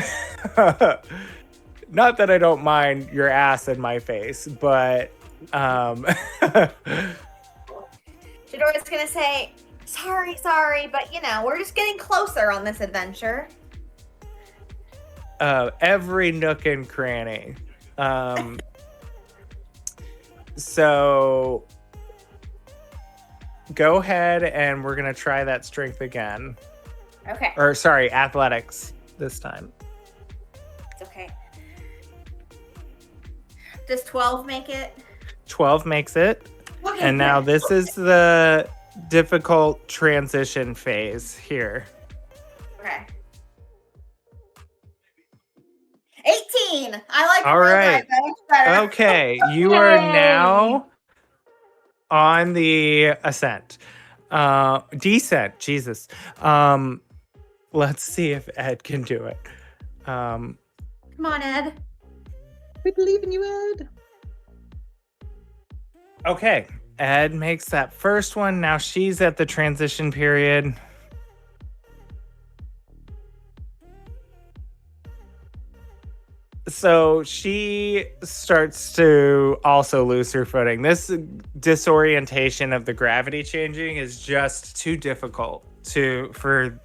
that I don't mind your ass in my face, but Jadora's gonna say, sorry, but we're just getting closer on this adventure. Every nook and cranny. So go ahead and we're gonna try that strength again. Okay. Or sorry, athletics this time. It's okay. Does 12 make it? 12 makes it. Okay, And now good. this is the difficult transition phase here. Okay. 18. I like All real right. die better. Okay, you are now on the ascent. Descent, Jesus. Let's see if Ed can do it. Come on, Ed. We believe in you, Ed. Okay, Ed makes that first one. Now she's at the transition period. So she starts to also lose her footing. This disorientation of the gravity changing is just too difficult for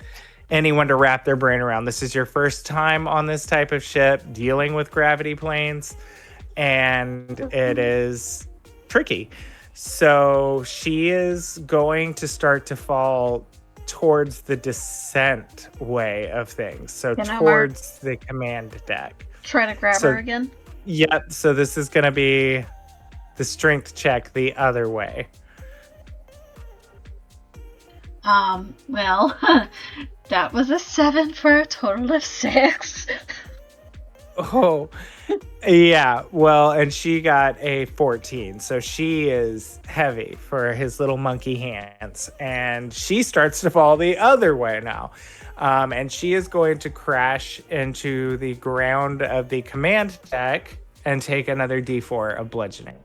anyone to wrap their brain around. This is your first time on this type of ship dealing with gravity planes, and it is tricky. So she is going to start to fall towards the descent way of things. So towards the command deck. Try to grab her again. Yep. So this is going to be the strength check the other way. Well, that was a 7 for a total of 6. Oh, yeah. Well, and she got a 14. So she is heavy for his little monkey hands. And she starts to fall the other way now. And she is going to crash into the ground of the command deck and take another D4 of bludgeoning.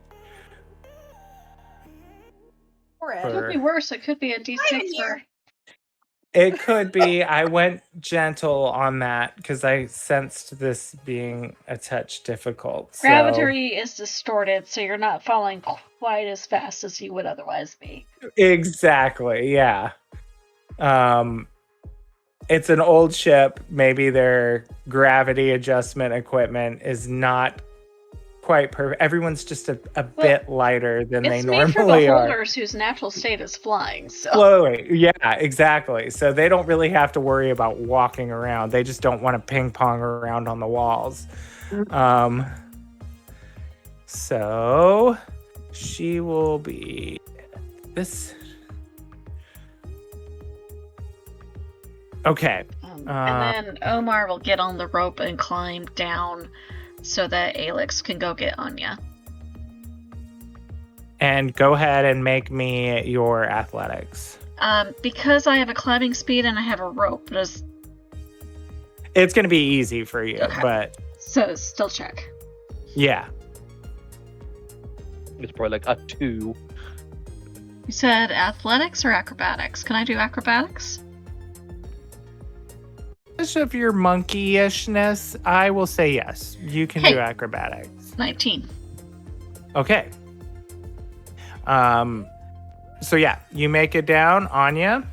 It could be worse. It could be a D6 for... It could be. I went gentle on that because I sensed this being a touch difficult. Gravity is distorted, so you're not falling quite as fast as you would otherwise be. Exactly, yeah. it's an old ship. Maybe their gravity adjustment equipment is not quite perfect. Everyone's just a bit lighter than they It's made for normally are. beholders whose natural state is flying. So Slowly, yeah, exactly. So they don't really have to worry about walking around. They just don't want to ping pong around on the walls. So she will be this. Okay. and then Omar will get on the rope and climb down so that Alex can go get Anya. And go ahead and make me your athletics. Because I have a climbing speed and I have a rope, It's going to be easy for you, Okay. but so still check. yeah. It's probably like a 2. You said athletics or acrobatics? Can I do acrobatics? Because of your monkeyishness, I will say yes. You can do acrobatics. 19. Okay. So yeah, you make it down, Anya.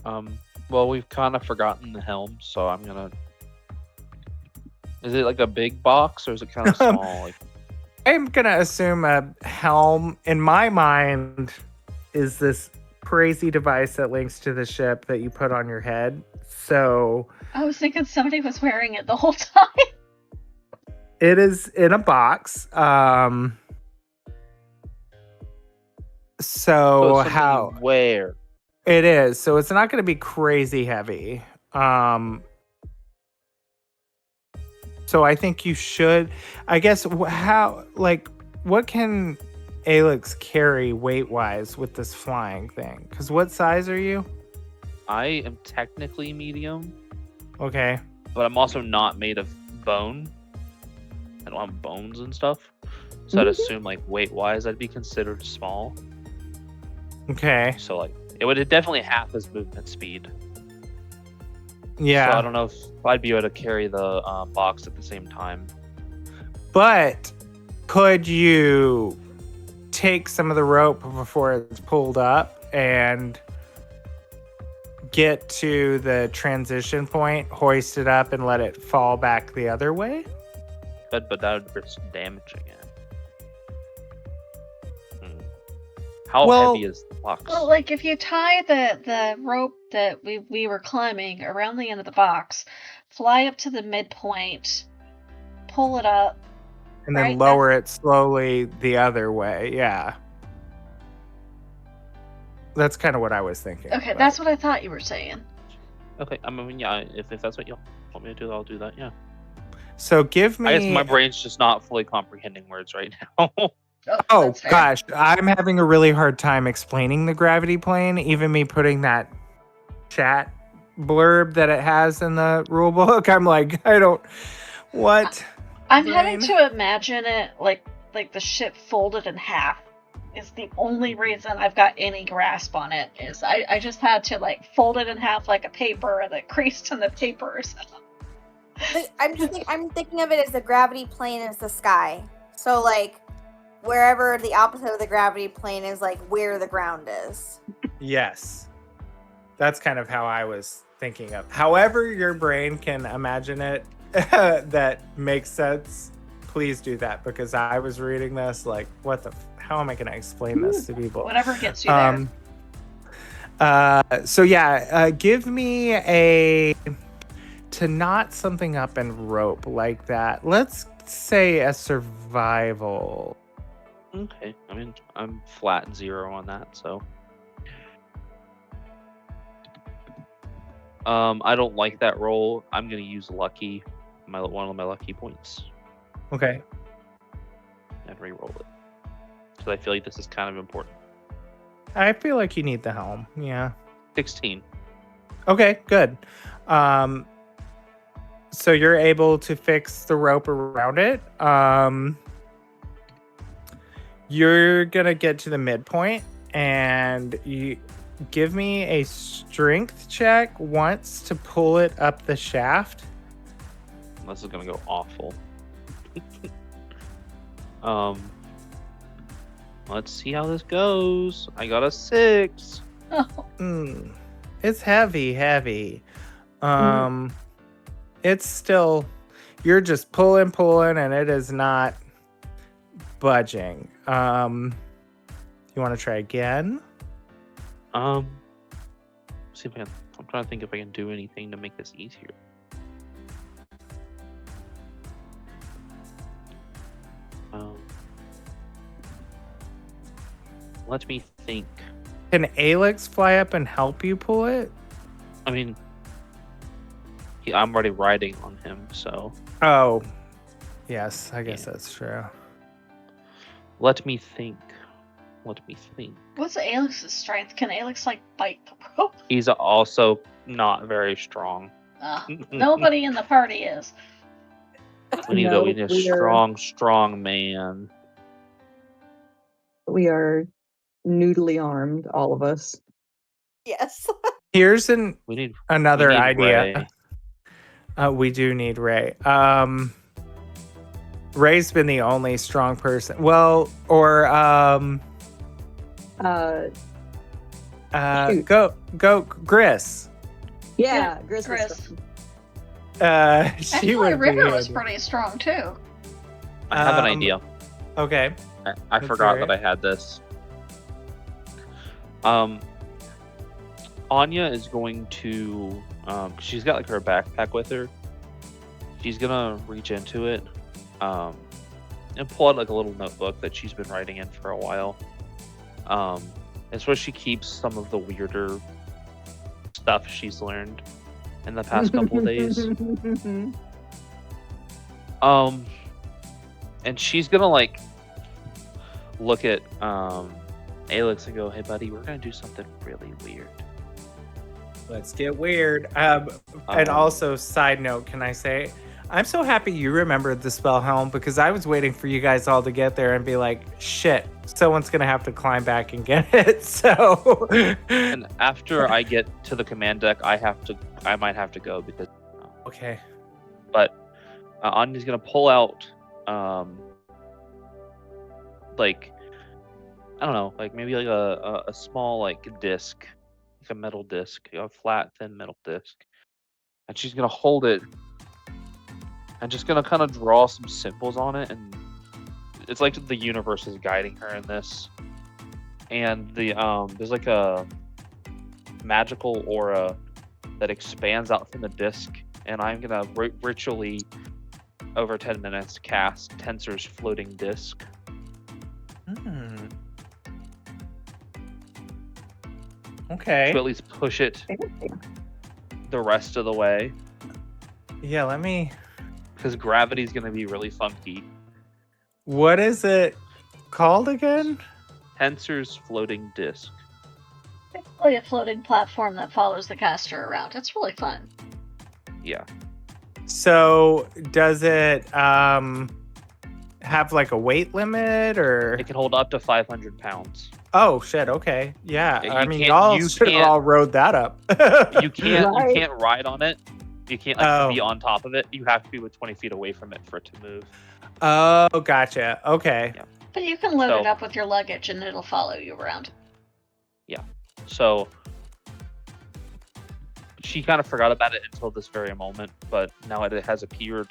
Well, we've kind of forgotten the helm, so I'm gonna. Is it like a big box or is it kind of small? Like, I'm gonna assume a helm in my mind is this crazy device that links to the ship that you put on your head. So I was thinking somebody was wearing it the whole time. it is in a box. So it's how something where? it is. So it's not going to be crazy heavy. So I think you should. I guess how like what can Alex carry weight wise with this flying thing? Because what size are you? I am technically medium, Okay. but I'm also not made of bone. I don't have bones and stuff. So I'd assume like weight wise I'd be considered small. Okay. So like it would definitely half his movement speed. Yeah. So I don't know if I'd be able to carry the box at the same time. But could you take some of the rope before it's pulled up and get to the transition point, hoist it up, and let it fall back the other way? But that would risk damaging it. How heavy is the box? Well, like if you tie the rope that we were climbing around the end of the box, fly up to the midpoint, pull it up, And then Right, lower it slowly the other way. Yeah. That's kind of what I was thinking. Okay, but- that's what I thought you were saying. Okay, I mean, yeah, if that's what you want me to do, I'll do that, yeah. So give me. I guess my brain's just not fully comprehending words right now. Oh that's fair. gosh, I'm having a really hard time explaining the gravity plane. Even me putting that chat blurb that it has in the rule book, I'm like, I don't. What? I'm having brain? to imagine it like the ship folded in half. Is the only reason I've got any grasp on it. Is I just had to like fold it in half like a paper and the crease in the papers. I'm thinking of it as the gravity plane is the sky. So like wherever the opposite of the gravity plane is, like where the ground is. Yes. That's kind of how I was thinking of. However, your brain can imagine it that makes sense. Please do that, because I was reading this like, what the? How am I going to explain this to people? Whatever gets you there. So yeah, give me to knot something up and rope like that. Let's say a survival. Okay, I mean, I'm flat 0 on that, so. I don't like that roll. I'm gonna use lucky, one of my lucky points, Okay. and re-roll it. Because I feel like this is kind of important. I feel like you need the helm. Yeah. 16. Okay, good. So you're able to fix the rope around it. You're gonna get to the midpoint, and you give me a strength check once to pull it up the shaft. This is gonna go awful. Let's see how this goes. I got a 6. Oh, It's heavy. It's still, you're just pulling, and it is not budging. You want to try again? See if I can. I'm trying to think if I can do anything to make this easier. Let me think. Can Alex fly up and help you pull it? I mean, I'm already riding on him, so. Oh, yes, I guess that's true. Let me think. What's Alex's strength? Can Alex like bite the rope? He's also not very strong. Nobody in the party is. We need a strong man. We are noodly armed, all of us. Yes. Here's We need another we need idea. Ray. We do need Ray. Ray's been the only strong person. Well, or Shoot. go Gris. Yeah, Gris. Gris. She Actually, would River be was able- pretty strong too. I have an idea. Okay. I Let's forgot hear that I had this. Anya is going to, she's got like her backpack with her. She's gonna reach into it, and pull out like a little notebook that she's been writing in for a while. It's where she keeps some of the weirder stuff she's learned in the past couple of days. And she's gonna like look at Alex and go, "Hey, buddy, we're gonna do something really weird." Let's get weird. And also, side note, can I say, I'm so happy you remembered the spell helm because I was waiting for you guys all to get there and be like, shit, someone's gonna have to climb back and get it. So, And after I get to the command deck, I might have to go because. Okay. But Anya's gonna pull out, like, I don't know, like maybe like a small like disc, like a metal disc, a flat thin metal disc, and she's gonna hold it and just gonna kind of draw some symbols on it, and it's like the universe is guiding her in this. And there's like a magical aura that expands out from the disc, and I'm gonna ritually over 10 minutes cast Tensor's floating disc. Okay. To at least push it the rest of the way, Yeah, let me. because gravity's gonna be really funky. What is it called again? Tensor's floating disc. Basically a floating platform that follows the caster around. It's really fun. Yeah. So, does it have like a weight limit or? It can hold up to 500 pounds. Oh shit! Okay, yeah. Yeah, I you mean, can't- y'all you should have can't- all rode that up. You can't Right. you can't ride on it. You can't like Oh. be on top of it. You have to be with 20 feet away from it for it to move. Oh, gotcha. Okay. Yeah. But you can load So- it up with your luggage and it'll follow you around. So she kind of forgot about it until this very moment, but now it has appeared,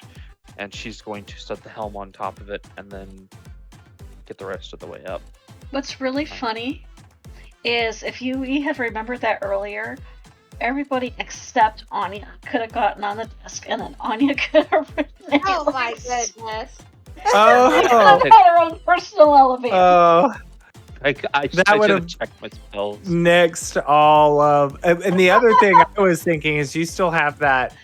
and she's going to set the helm on top of it and then get the rest of the way up. What's really funny is if you had remembered that earlier, everybody except Anya could have gotten on the desk, and then Anya could have ridden Oh my Alex. goodness. They could have Oh. had her own personal elevator. Oh, I That should have would've- checked my spells. nixed all of. And the other thing I was thinking is you still have that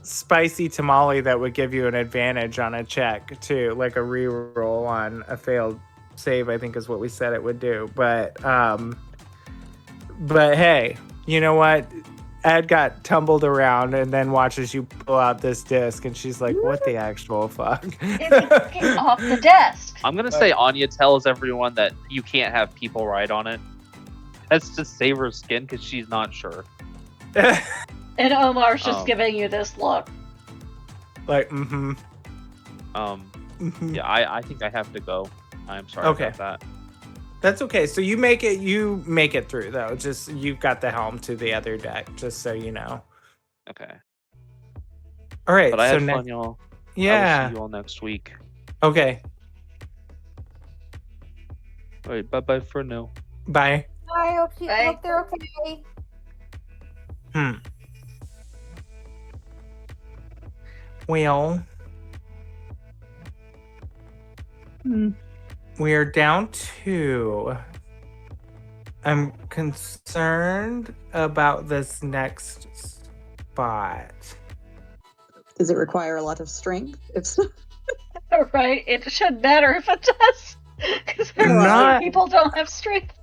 spicy tamale that would give you an advantage on a check too, like a reroll on a failed save. I think is what we said it would do. But hey, you know what? Ed got tumbled around and then watches you pull out this disc, and she's like, "What the actual fuck?" Get off the desk. I'm gonna say Anya tells everyone that you can't have people ride on it. That's to save her skin because she's not sure. And Omar's just Oh. giving you this look. Like, Yeah, I think I have to go. I'm sorry Okay. about that. That's okay. So you make it through though. Just you've got the helm to the other deck, just so you know. Okay. All right. But I so had fun, y'all. I will Yeah. see you all next week. Okay. All right. Bye bye for now. Bye. I hope, Bye. hope they're okay. Well, we are down 2. I'm concerned about this next spot. Does it require a lot of strength? If so, Right? It shouldn't matter if it does. Because Not- people don't have strength.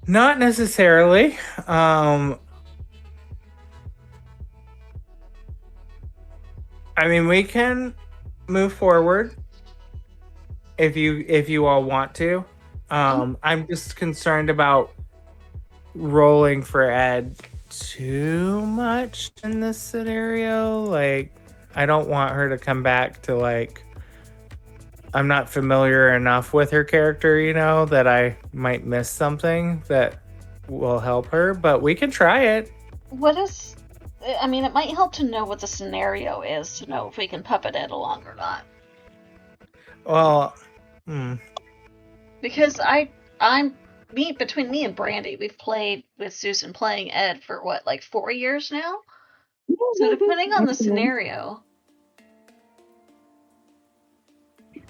Not necessarily. I mean, we can move forward if you all want to. I'm just concerned about rolling for Ed too much in this scenario. Like, I don't want her to come back to like, I'm not familiar enough with her character, you know, that I might miss something that will help her, but we can try it. What is... I mean, it might help to know what the scenario is, to know if we can puppet it along or not. Well, Because between me and Brandy, we've played with Susan playing Ed for what, like 4 years now? So depending on the scenario...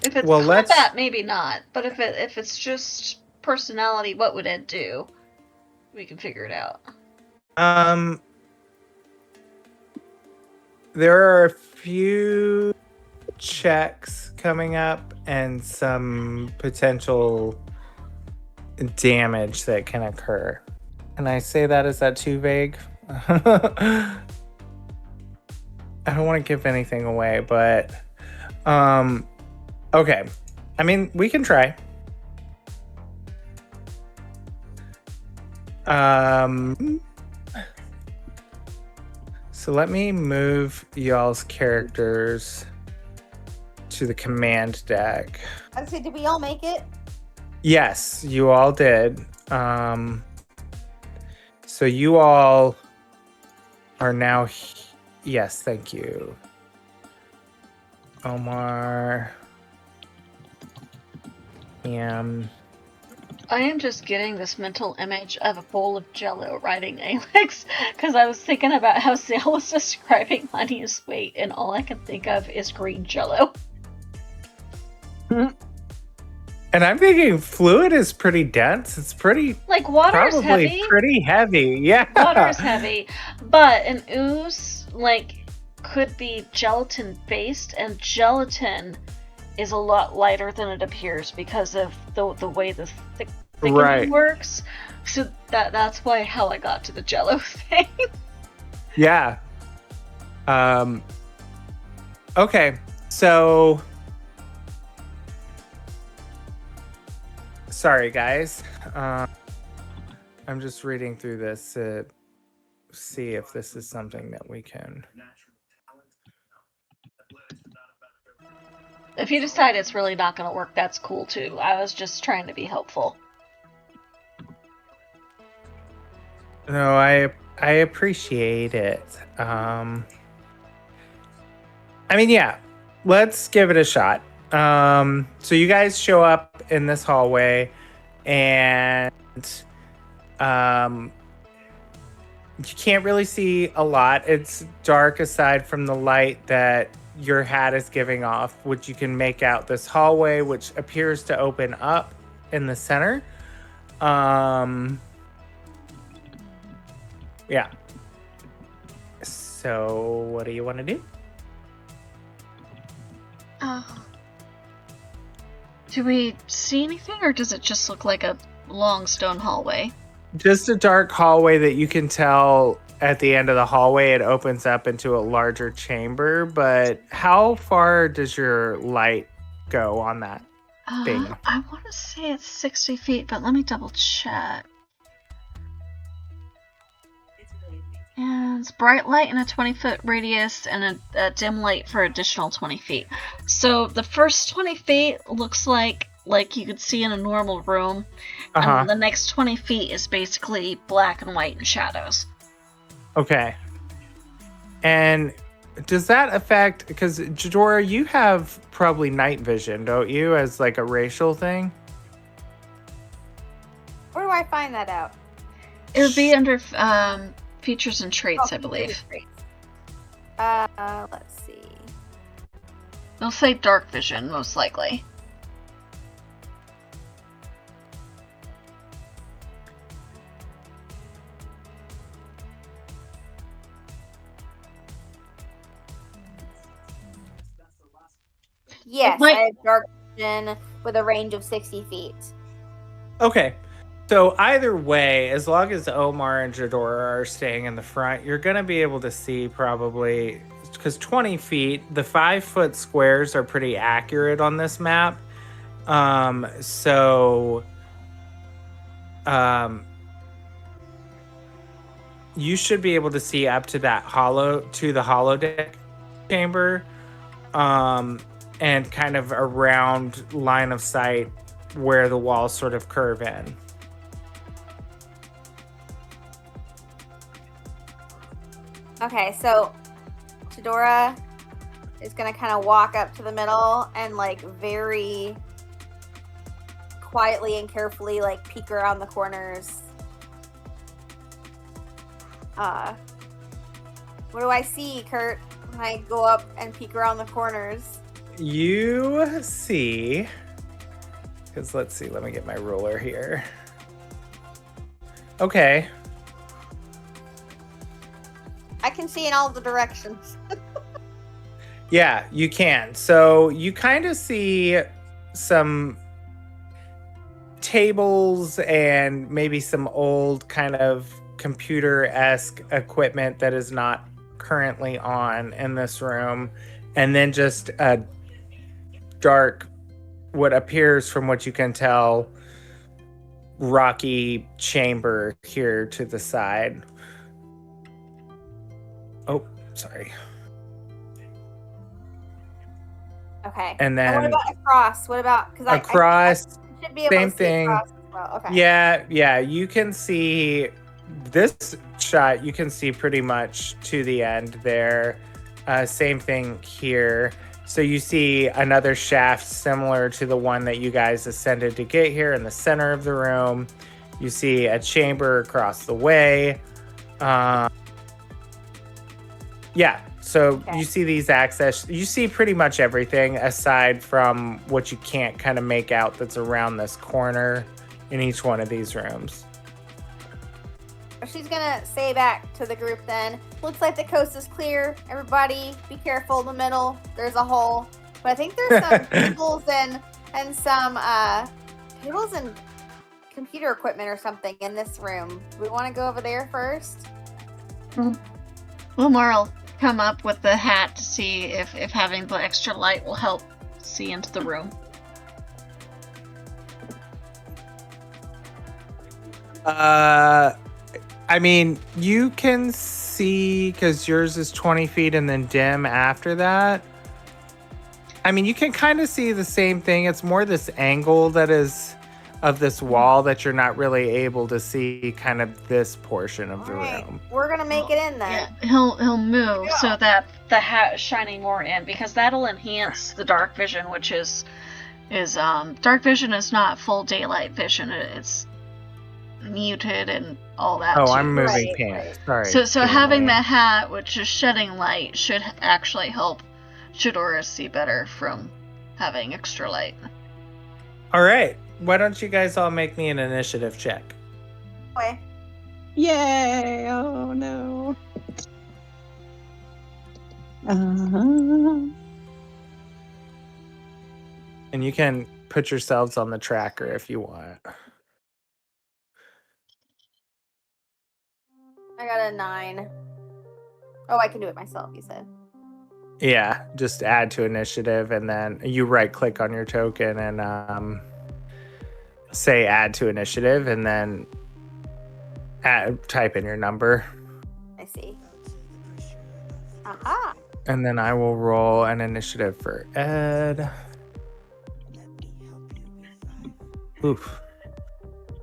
If it's combat, maybe not. But if it's just personality, what would Ed do? We can figure it out. There are a few checks coming up and some potential damage that can occur. Can I say that? Is that too vague? I don't want to give anything away, but okay. I mean, we can try. So let me move y'all's characters to the command deck. I say, did we all make it? Yes, you all did. So you all are now... Yes, thank you. Omar. I am just getting this mental image of a bowl of Jell-O riding Alex, because I was thinking about how Sale was describing Honey's weight, and all I can think of is green Jell-O. And I'm thinking fluid is pretty dense. It's pretty... Like, water is probably heavy. pretty heavy, yeah. Water is heavy, but an ooze, like, could be gelatin-based, and gelatin is a lot lighter than it appears because of the way the thickening works. So that's why how I got to the Jell-O thing. Yeah. Okay, so... Sorry, guys. I'm just reading through this to see if this is something that we can... If you decide it's really not going to work, that's cool too. I was just trying to be helpful. No, I appreciate it. I mean, yeah, let's give it a shot. So you guys show up in this hallway, and you can't really see a lot. It's dark aside from the light that your hat is giving off, which you can make out this hallway, which appears to open up in the center. Yeah. So what do you want to do? Do we see anything, or does it just look like a long stone hallway? Just a dark hallway that you can tell at the end of the hallway it opens up into a larger chamber, but how far does your light go on that thing? I want to say it's 60 feet, but let me double check. And it's bright light in a 20-foot radius and a dim light for additional 20 feet. So the first 20 feet looks like like you could see in a normal room, Uh-huh. and the next 20 feet is basically black and white and shadows. Okay. And does that affect, because Jadora, you have probably night vision, don't you, as like a racial thing? Where do I find that out? It would be under features and traits, I believe. Let's see. They'll say dark vision, most likely. Yes, might- I have dark vision with a range of 60 feet. Okay. So either way, as long as Omar and Jadora are staying in the front, you're going to be able to see probably, because 20 feet, the 5-foot squares are pretty accurate on this map. You should be able to see up to that the holodeck chamber, and kind of around line of sight where the walls sort of curve in. Okay, so Chidora is gonna kind of walk up to the middle and like very quietly and carefully like peek around the corners. What do I see, Curt, when I go up and peek around the corners? You see, because let's see, let me get my ruler here. Okay. I can see in all the directions. Yeah, you can. So you kind of see some tables and maybe some old kind of computer-esque equipment that is not currently on in this room. And then just a dark, what appears from what you can tell, rocky chamber here to the side. Oh, sorry. Okay. And then what about across? What about across? I should be able Same to see thing. across as well. Okay. Yeah, you can see this shot. You can see pretty much to the end there. Same thing here. So you see another shaft similar to the one that you guys ascended to get here in the center of the room. You see a chamber across the way. Yeah, so Okay. You see these access. You see pretty much everything aside from what you can't kind of make out that's around this corner in each one of these rooms. She's gonna say back to the group then, looks like the coast is clear. Everybody be careful in the middle. There's a hole. But I think there's some tables and some tables and computer equipment or something in this room. We want to go over there first? Omar will come up with the hat to see if having the extra light will help see into the room. I mean, you can see, because yours is 20 feet and then dim after that. I mean, you can kind of see the same thing. It's more this angle that is of this wall that you're not really able to see kind of this portion of the Alright, room. we're gonna make it in then. Yeah, he'll move so that the hat is shining more in, because that'll enhance the dark vision, which is dark vision is not full daylight vision. It's muted and all that. Oh, too. I'm moving Right, pants. Sorry. So Getting having away. the hat, which is shedding light, should actually help Chidora see better from having extra light. All right. Why don't you guys all make me an initiative check? Okay. Yay! Oh no. Uh-huh. And you can put yourselves on the tracker if you want. I got a 9. Oh, I can do it myself, you said. Yeah, just add to initiative, and then you right click on your token and say add to initiative, and then type in your number. I see. Aha! And then I will roll an initiative for Ed. Oof.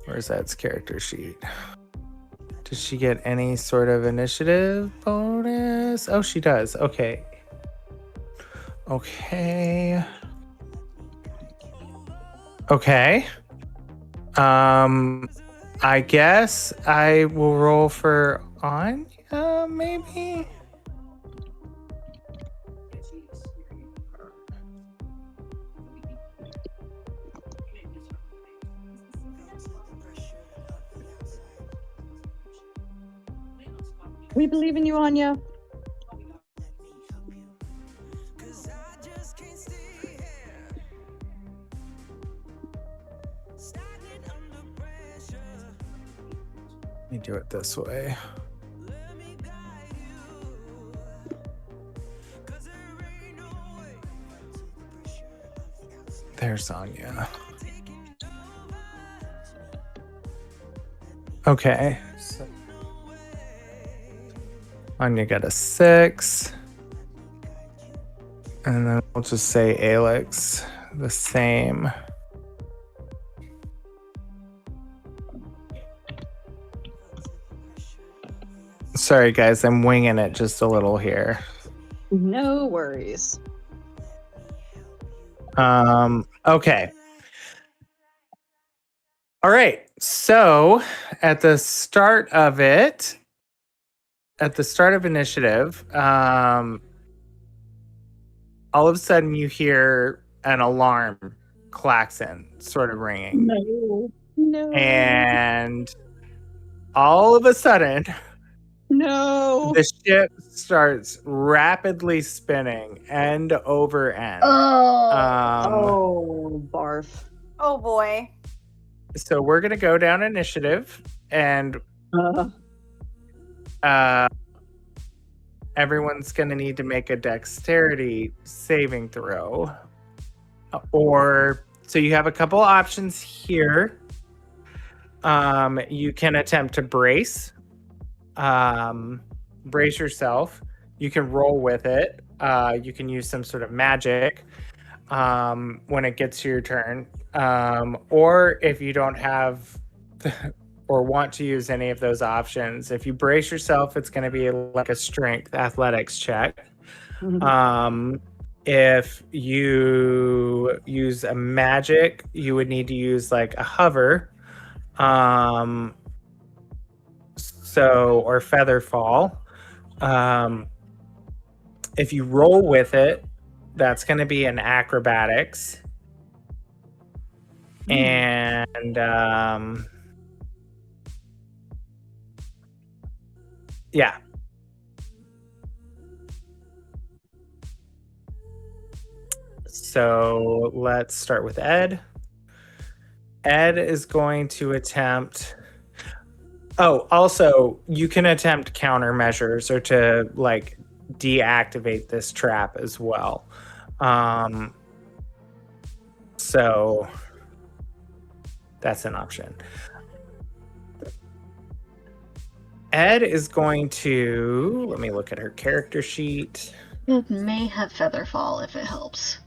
Where's that character sheet? Does she get any sort of initiative bonus? Oh, she does. Okay. Okay. Okay. I guess I will roll for Anya, maybe? We believe in you, Anya. Let me do it this way. There's Anya. Okay. So Anya got a 6. And then we'll just say Alex the same. Sorry, guys, I'm winging it just a little here. No worries. Okay. All right. So at the start of initiative, all of a sudden you hear an alarm klaxon sort of ringing. No. And all of a sudden, No. the ship starts rapidly spinning end over end. Oh, barf. Oh boy. So we're going to go down initiative, and everyone's going to need to make a dexterity saving throw. So you have a couple options here. You can attempt to brace yourself. You can roll with it. You can use some sort of magic when it gets to your turn. Or if you don't have or want to use any of those options, if you brace yourself, it's going to be like a strength athletics check. If you use a magic, you would need to use like a hover. Or feather fall. If you roll with it, that's going to be an acrobatics. And yeah. So let's start with Ed. Ed is going to attempt. Oh, also, you can attempt countermeasures or to like deactivate this trap as well. So that's an option. Ed is going to, let me look at her character sheet. It may have Featherfall if it helps.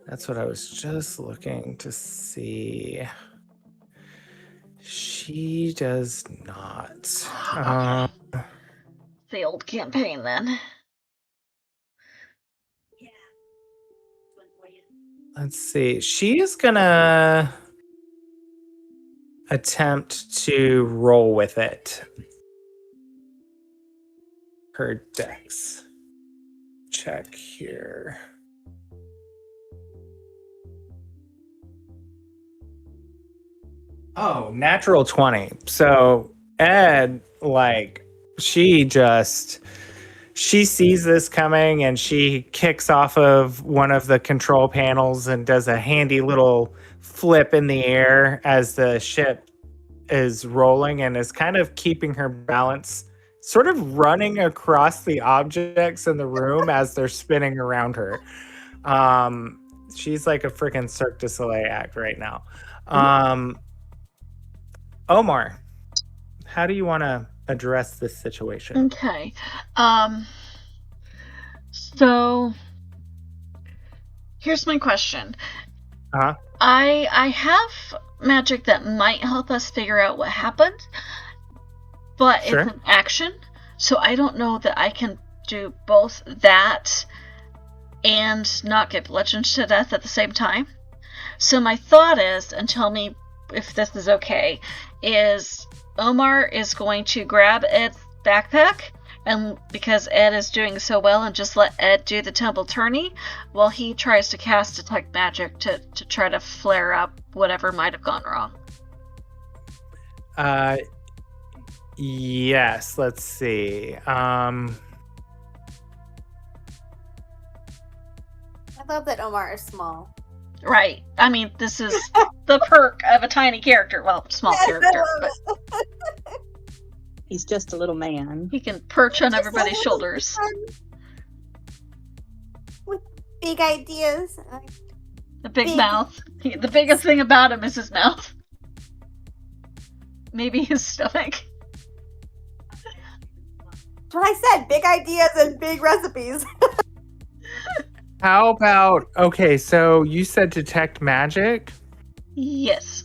That's what I was just looking to see. She does not. Failed campaign then. Let's see. She is gonna attempt to roll with it. Her dex check here. Oh, natural 20. So Ed, like, she sees this coming and she kicks off of one of the control panels and does a handy little flip in the air as the ship is rolling and is kind of keeping her balance, sort of running across the objects in the room as they're spinning around her. She's like a freaking Cirque du Soleil act right now. Omar, how do you want to address this situation? Okay. So here's my question. I have magic that might help us figure out what happened, but Sure. it's an action, so I don't know that I can do both that and not get bludgeoned to death at the same time. So my thought is, and tell me if this is okay, is Omar is going to grab Ed's backpack, and because Ed is doing so well, and just let Ed do the temple tourney while he tries to cast detect magic to try to flare up whatever might have gone wrong. Yes, let's see. I love that Omar is small. Right. I mean, this is the perk of a tiny character. Well, small character, but He's just a little man. he can perch on Just a everybody's little shoulders. man with big ideas. The big Big. mouth. The biggest thing about him is his mouth. Maybe his stomach. That's what I said, big ideas and big recipes. How about, okay, so you said detect magic? Yes.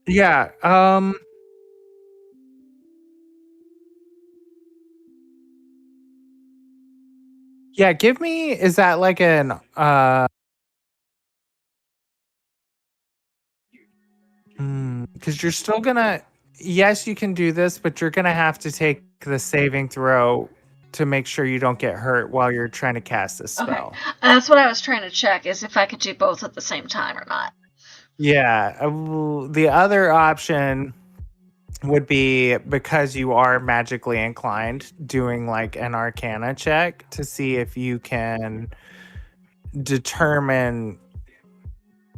Yeah, yeah, give me, is that like an, because you're still gonna, yes, you can do this, but you're gonna have to take the saving throw to make sure you don't get hurt while you're trying to cast this Okay. spell. That's what I was trying to check, is if I could do both at the same time or not. Yeah, the other option would be, because you are magically inclined, doing like an arcana check to see if you can determine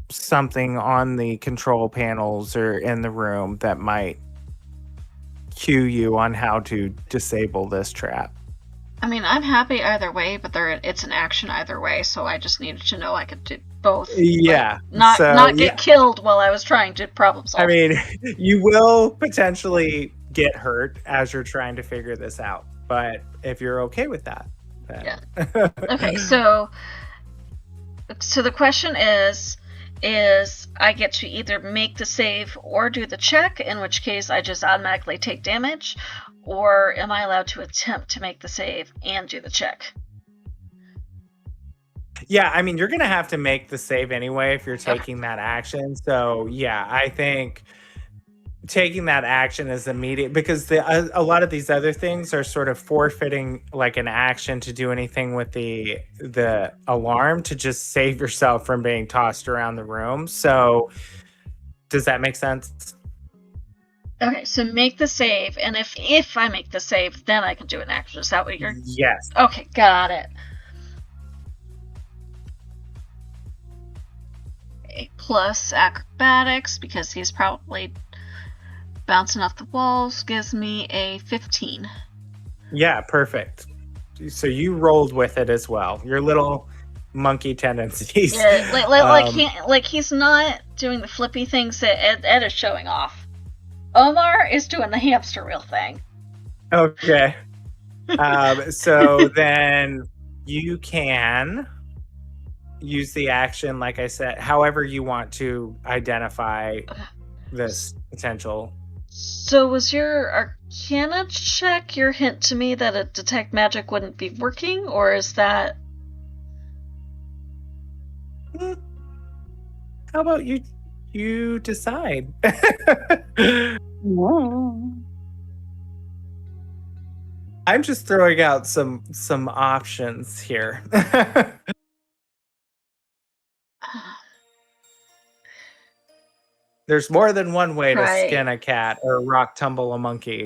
something on the control panels or in the room that might cue you on how to disable this trap. I mean, I'm happy either way, but it's an action either way, so I just needed to know I could do both. Yeah, Not so, not get yeah. killed while I was trying to problem solve. I mean, you will potentially get hurt as you're trying to figure this out, but if you're okay with that, then... Yeah. Okay, so the question is I get to either make the save or do the check, in which case I just automatically take damage, or am I allowed to attempt to make the save and do the check? Yeah, I mean, you're going to have to make the save anyway if you're taking that action. So, yeah, I think taking that action is immediate, because a lot of these other things are sort of forfeiting like an action to do anything with the alarm to just save yourself from being tossed around the room. So does that make sense? Okay, so make the save, and if I make the save, then I can do an action. Is that what you're... Yes. Okay, got it. Okay, plus acrobatics, because he's probably bouncing off the walls, gives me a 15. Yeah, perfect. So you rolled with it as well. Your little monkey tendencies. Yeah, like he's not doing the flippy things that Ed is showing off. Omar is doing the hamster wheel thing. Okay. So then you can use the action, like I said, however you want to identify this potential. So was your Arcana check your hint to me that a detect magic wouldn't be working, or is that... How about you decide? Whoa. I'm just throwing out some options here. There's more than one way to skin a cat or rock tumble a monkey.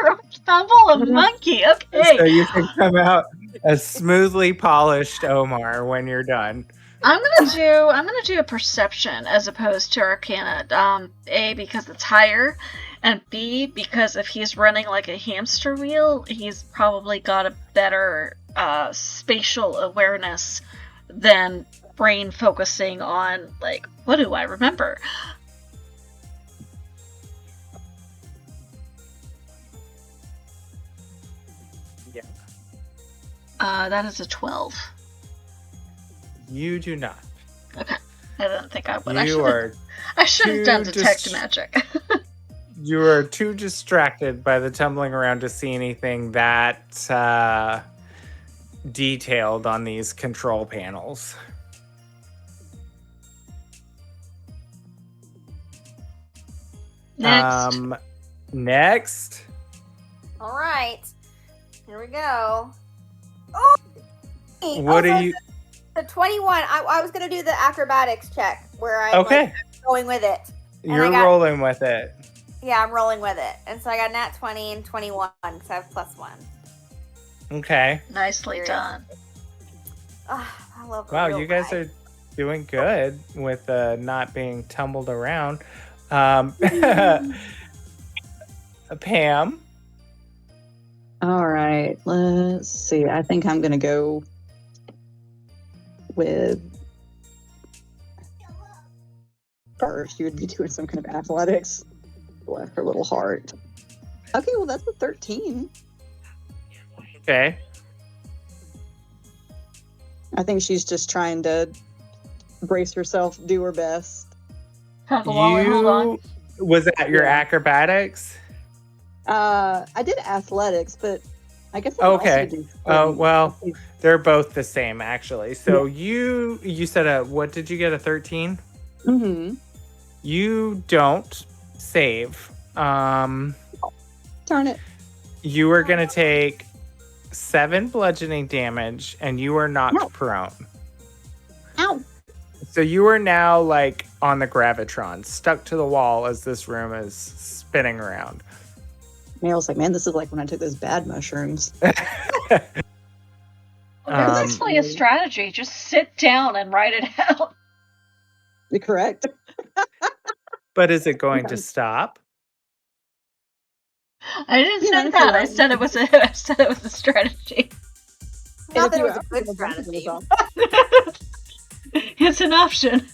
Rock tumble a monkey. Okay. So you can come out a smoothly polished Omar when you're done. I'm gonna do a perception as opposed to Arcana. A, because it's higher, and B, because if he's running like a hamster wheel, he's probably got a better spatial awareness than brain focusing on, like, what do I remember? Yeah. That is a 12. You do not. Okay. I didn't think I would. I should have done detect magic. You are too distracted by the tumbling around to see anything that detailed on these control panels. Next. Next. All right. Here we go. Oh! What are you? The 21. I was going to do the acrobatics check where I'm Okay. going with it. You're rolling with it. Yeah, I'm rolling with it. And so I got nat 20 and 21 because I have +1. Okay. Nicely done. I love Wow, you guys are doing good with not being tumbled around. Pam. All right, let's see. I think I'm gonna go with first. You would be doing some kind of athletics. Bless her little heart. Okay, well that's a 13. Okay. I think she's just trying to brace herself, do her best. Hold on. Was that your acrobatics? I did athletics, but I guess I okay. Also do Oh well, they're both the same actually. So you said what did you get, a 13? Mm-hmm. You don't save. Darn it. You are gonna take 7 bludgeoning damage, and you are knocked prone. Ow. So you are now like on the gravitron, stuck to the wall as this room is spinning around. Neil's like, man, this is like when I took those bad mushrooms. Well, that's actually a strategy. Just sit down and write it out. You're correct. But is it going to stop? I didn't say that. I said it was a strategy. Not that it was a good strategy. It's an option.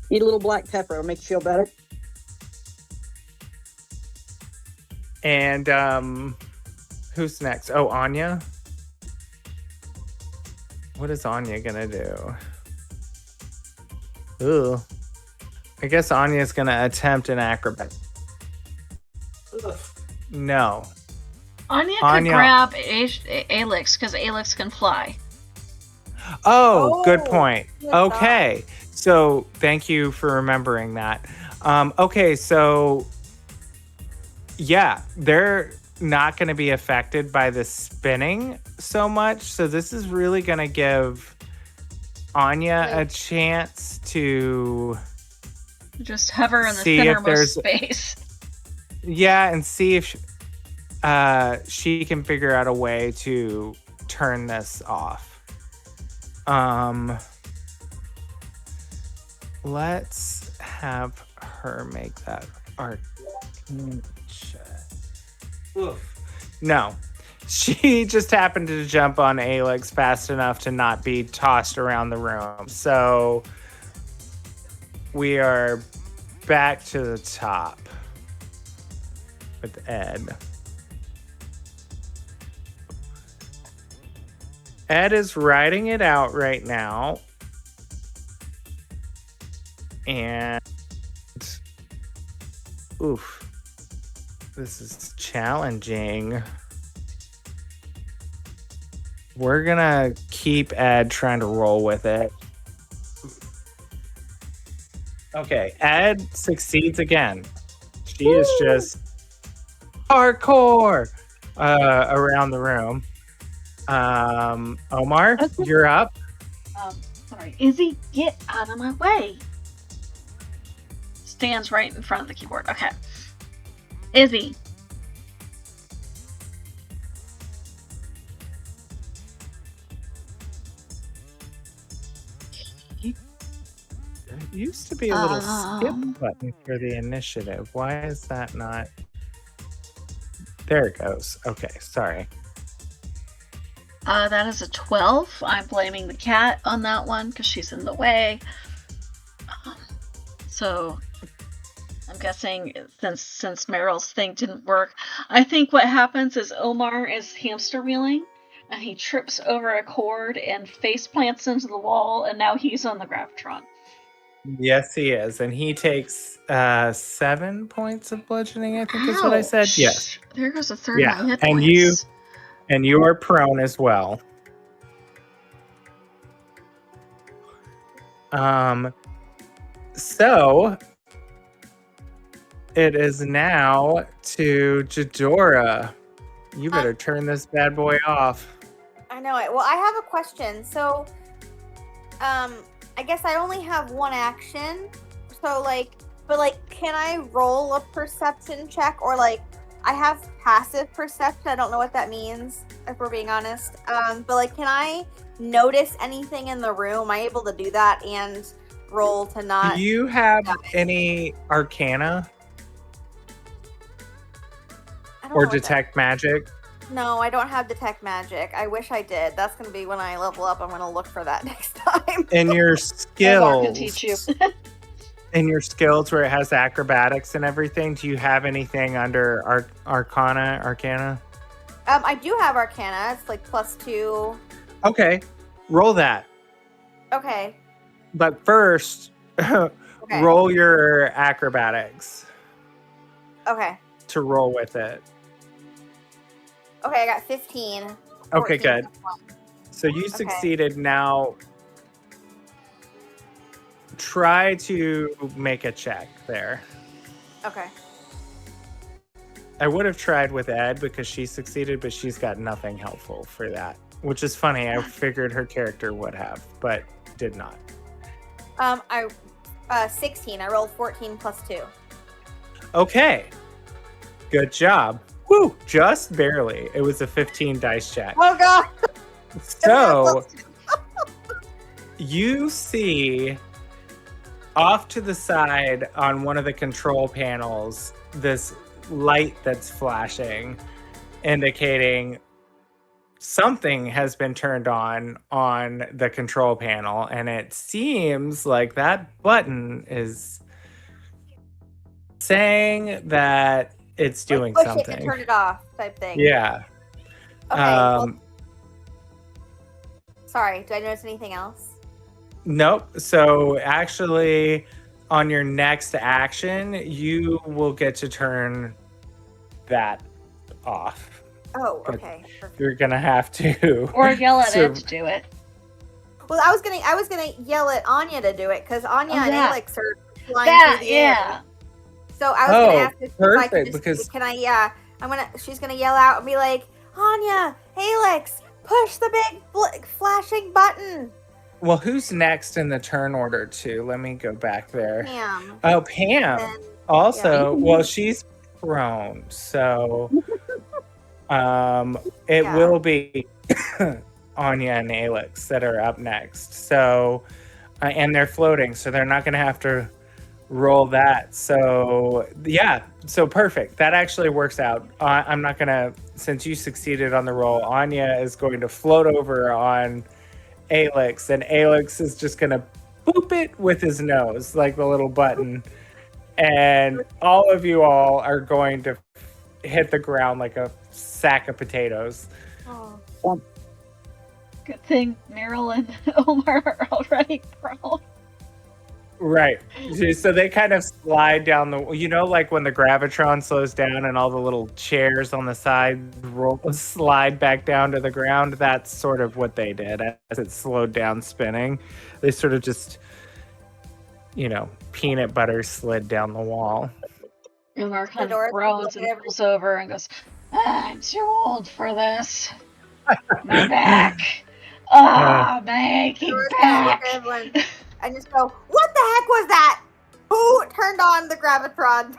Eat a little black pepper. It'll make you feel better. And who's next? Oh, Anya. What is Anya gonna do? Ooh. I guess Anya's gonna attempt an acrobat. No. Anya could grab Alex because Alex can fly. Oh, good point. Okay. So thank you for remembering that. Okay, so yeah, they're not going to be affected by the spinning so much. So this is really going to give Anya a chance to just hover in the centermost space. Yeah, and see if she can figure out a way to turn this off. Let's have her make that arcane check. Oof. No. She just happened to jump on Alex fast enough to not be tossed around the room. So we are back to the top with Ed. Ed is writing it out right now. And oof, this is challenging. We're gonna keep Ed trying to roll with it. Okay, Ed succeeds again. She is just hardcore around the room. Omar, you're up. Sorry, Izzy, get out of my way. Stands right in front of the keyboard. Okay, Izzy. There used to be a little skip button for the initiative. Why is that not? There it goes. Okay, sorry. That is a 12. I'm blaming the cat on that one because she's in the way. So I'm guessing since Meryl's thing didn't work, I think what happens is Omar is hamster wheeling, and he trips over a cord and face plants into the wall, and now he's on the Gravitron. Yes, he is. And he takes 7 points of bludgeoning, I think is what I said. Ouch. Yes. There goes a third of Yeah, my hit and points. you are prone as well. So it is now to Jadora. You better turn this bad boy off. I know it. Well, I have a question. So, I guess I only have one action. So, but can I roll a perception check? Or, I have passive perception. I don't know what that means, if we're being honest. But, can I notice anything in the room? Am I able to do that and roll to not... Do you have any arcana I don't or know what that- detect magic? No, I don't have detect magic. I wish I did. That's going to be when I level up. I'm going to look for that next time. In your Mark can teach you. skills, in your skills where it has acrobatics and everything, do you have anything under arcana? I do have Arcana. It's +2. Okay, roll that. Okay. But first, Okay. roll your acrobatics Okay. to roll with it. Okay, I got 15. Okay, 14 good. plus one. So you succeeded. Now try to make a check there. Okay. I would have tried with Ed because she succeeded, but she's got nothing helpful for that. Which is funny. I figured her character would have, but did not. 16. I rolled 14 plus 2. Okay. Good job. Woo! Just barely. It was a 15 dice check. Oh god. So you see off to the side on one of the control panels this light that's flashing, indicating something has been turned on the control panel, and it seems like that button is saying that it's doing push something. it and turn it off type thing. Yeah. Okay. Well, sorry. Did I notice anything else? Nope. So actually, on your next action, you will get to turn that off. Oh, But okay. Perfect. You're gonna have to. Or yell at So- it to do it. Well, I was gonna yell at Anya to do it because Anya and yeah. Alex are flying That, through the air. yeah. So I was gonna ask if I perfect, could just, because- can I? Yeah, she's gonna yell out and be like, Anya, Alex, push the big flashing button. Well, who's next in the turn order too? Let me go back there. Pam. Oh, Pam. Then, Also, well, she's prone, so it Yeah. will be Anya and Alex that are up next. So, and they're floating, so they're not going to have to roll that. So, yeah, so perfect. That actually works out. I'm not going to, since you succeeded on the roll, Anya is going to float over on Alex, and Alex is just going to boop it with his nose, like the little button. And all of you all are going to hit the ground like a sack of potatoes. oh. Good thing Meryl and Omar are already prone. Right. So they kind of slide down like when the Gravitron slows down and all the little chairs on the side slide back down to the ground. That's sort of what they did as it slowed down spinning. They sort of just, peanut butter slid down the wall. Omar kind Fedora of groans and rolls over and goes, I'm too old for this. My back. My aching Yours sounds like back. a good one. And just go, what the heck was that? Who turned on the Gravitron?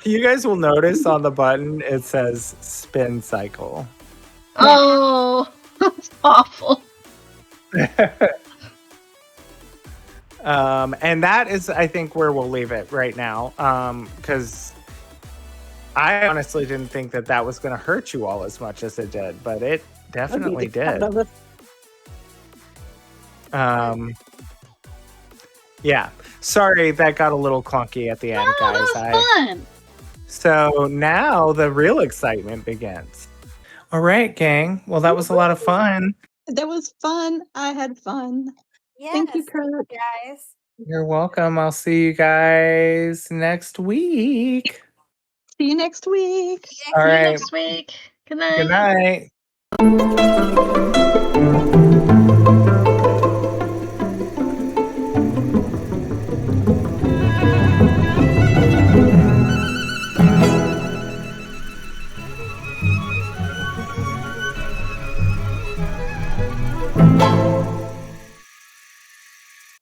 You guys will notice on the button it says spin cycle. Oh, that's awful. And that is, I think, where we'll leave it right now. Because I honestly didn't think that was going to hurt you all as much as it did, but it definitely did. Yeah. Sorry, that got a little clunky at the end, guys. That was fun. So now the real excitement begins. All right, gang. Well, that was a lot of fun. That was fun. I had fun. Yes, Thank you, Curt. guys. You're welcome. I'll see you guys next week. See you next week. All See you right. next week. Good night. Good night.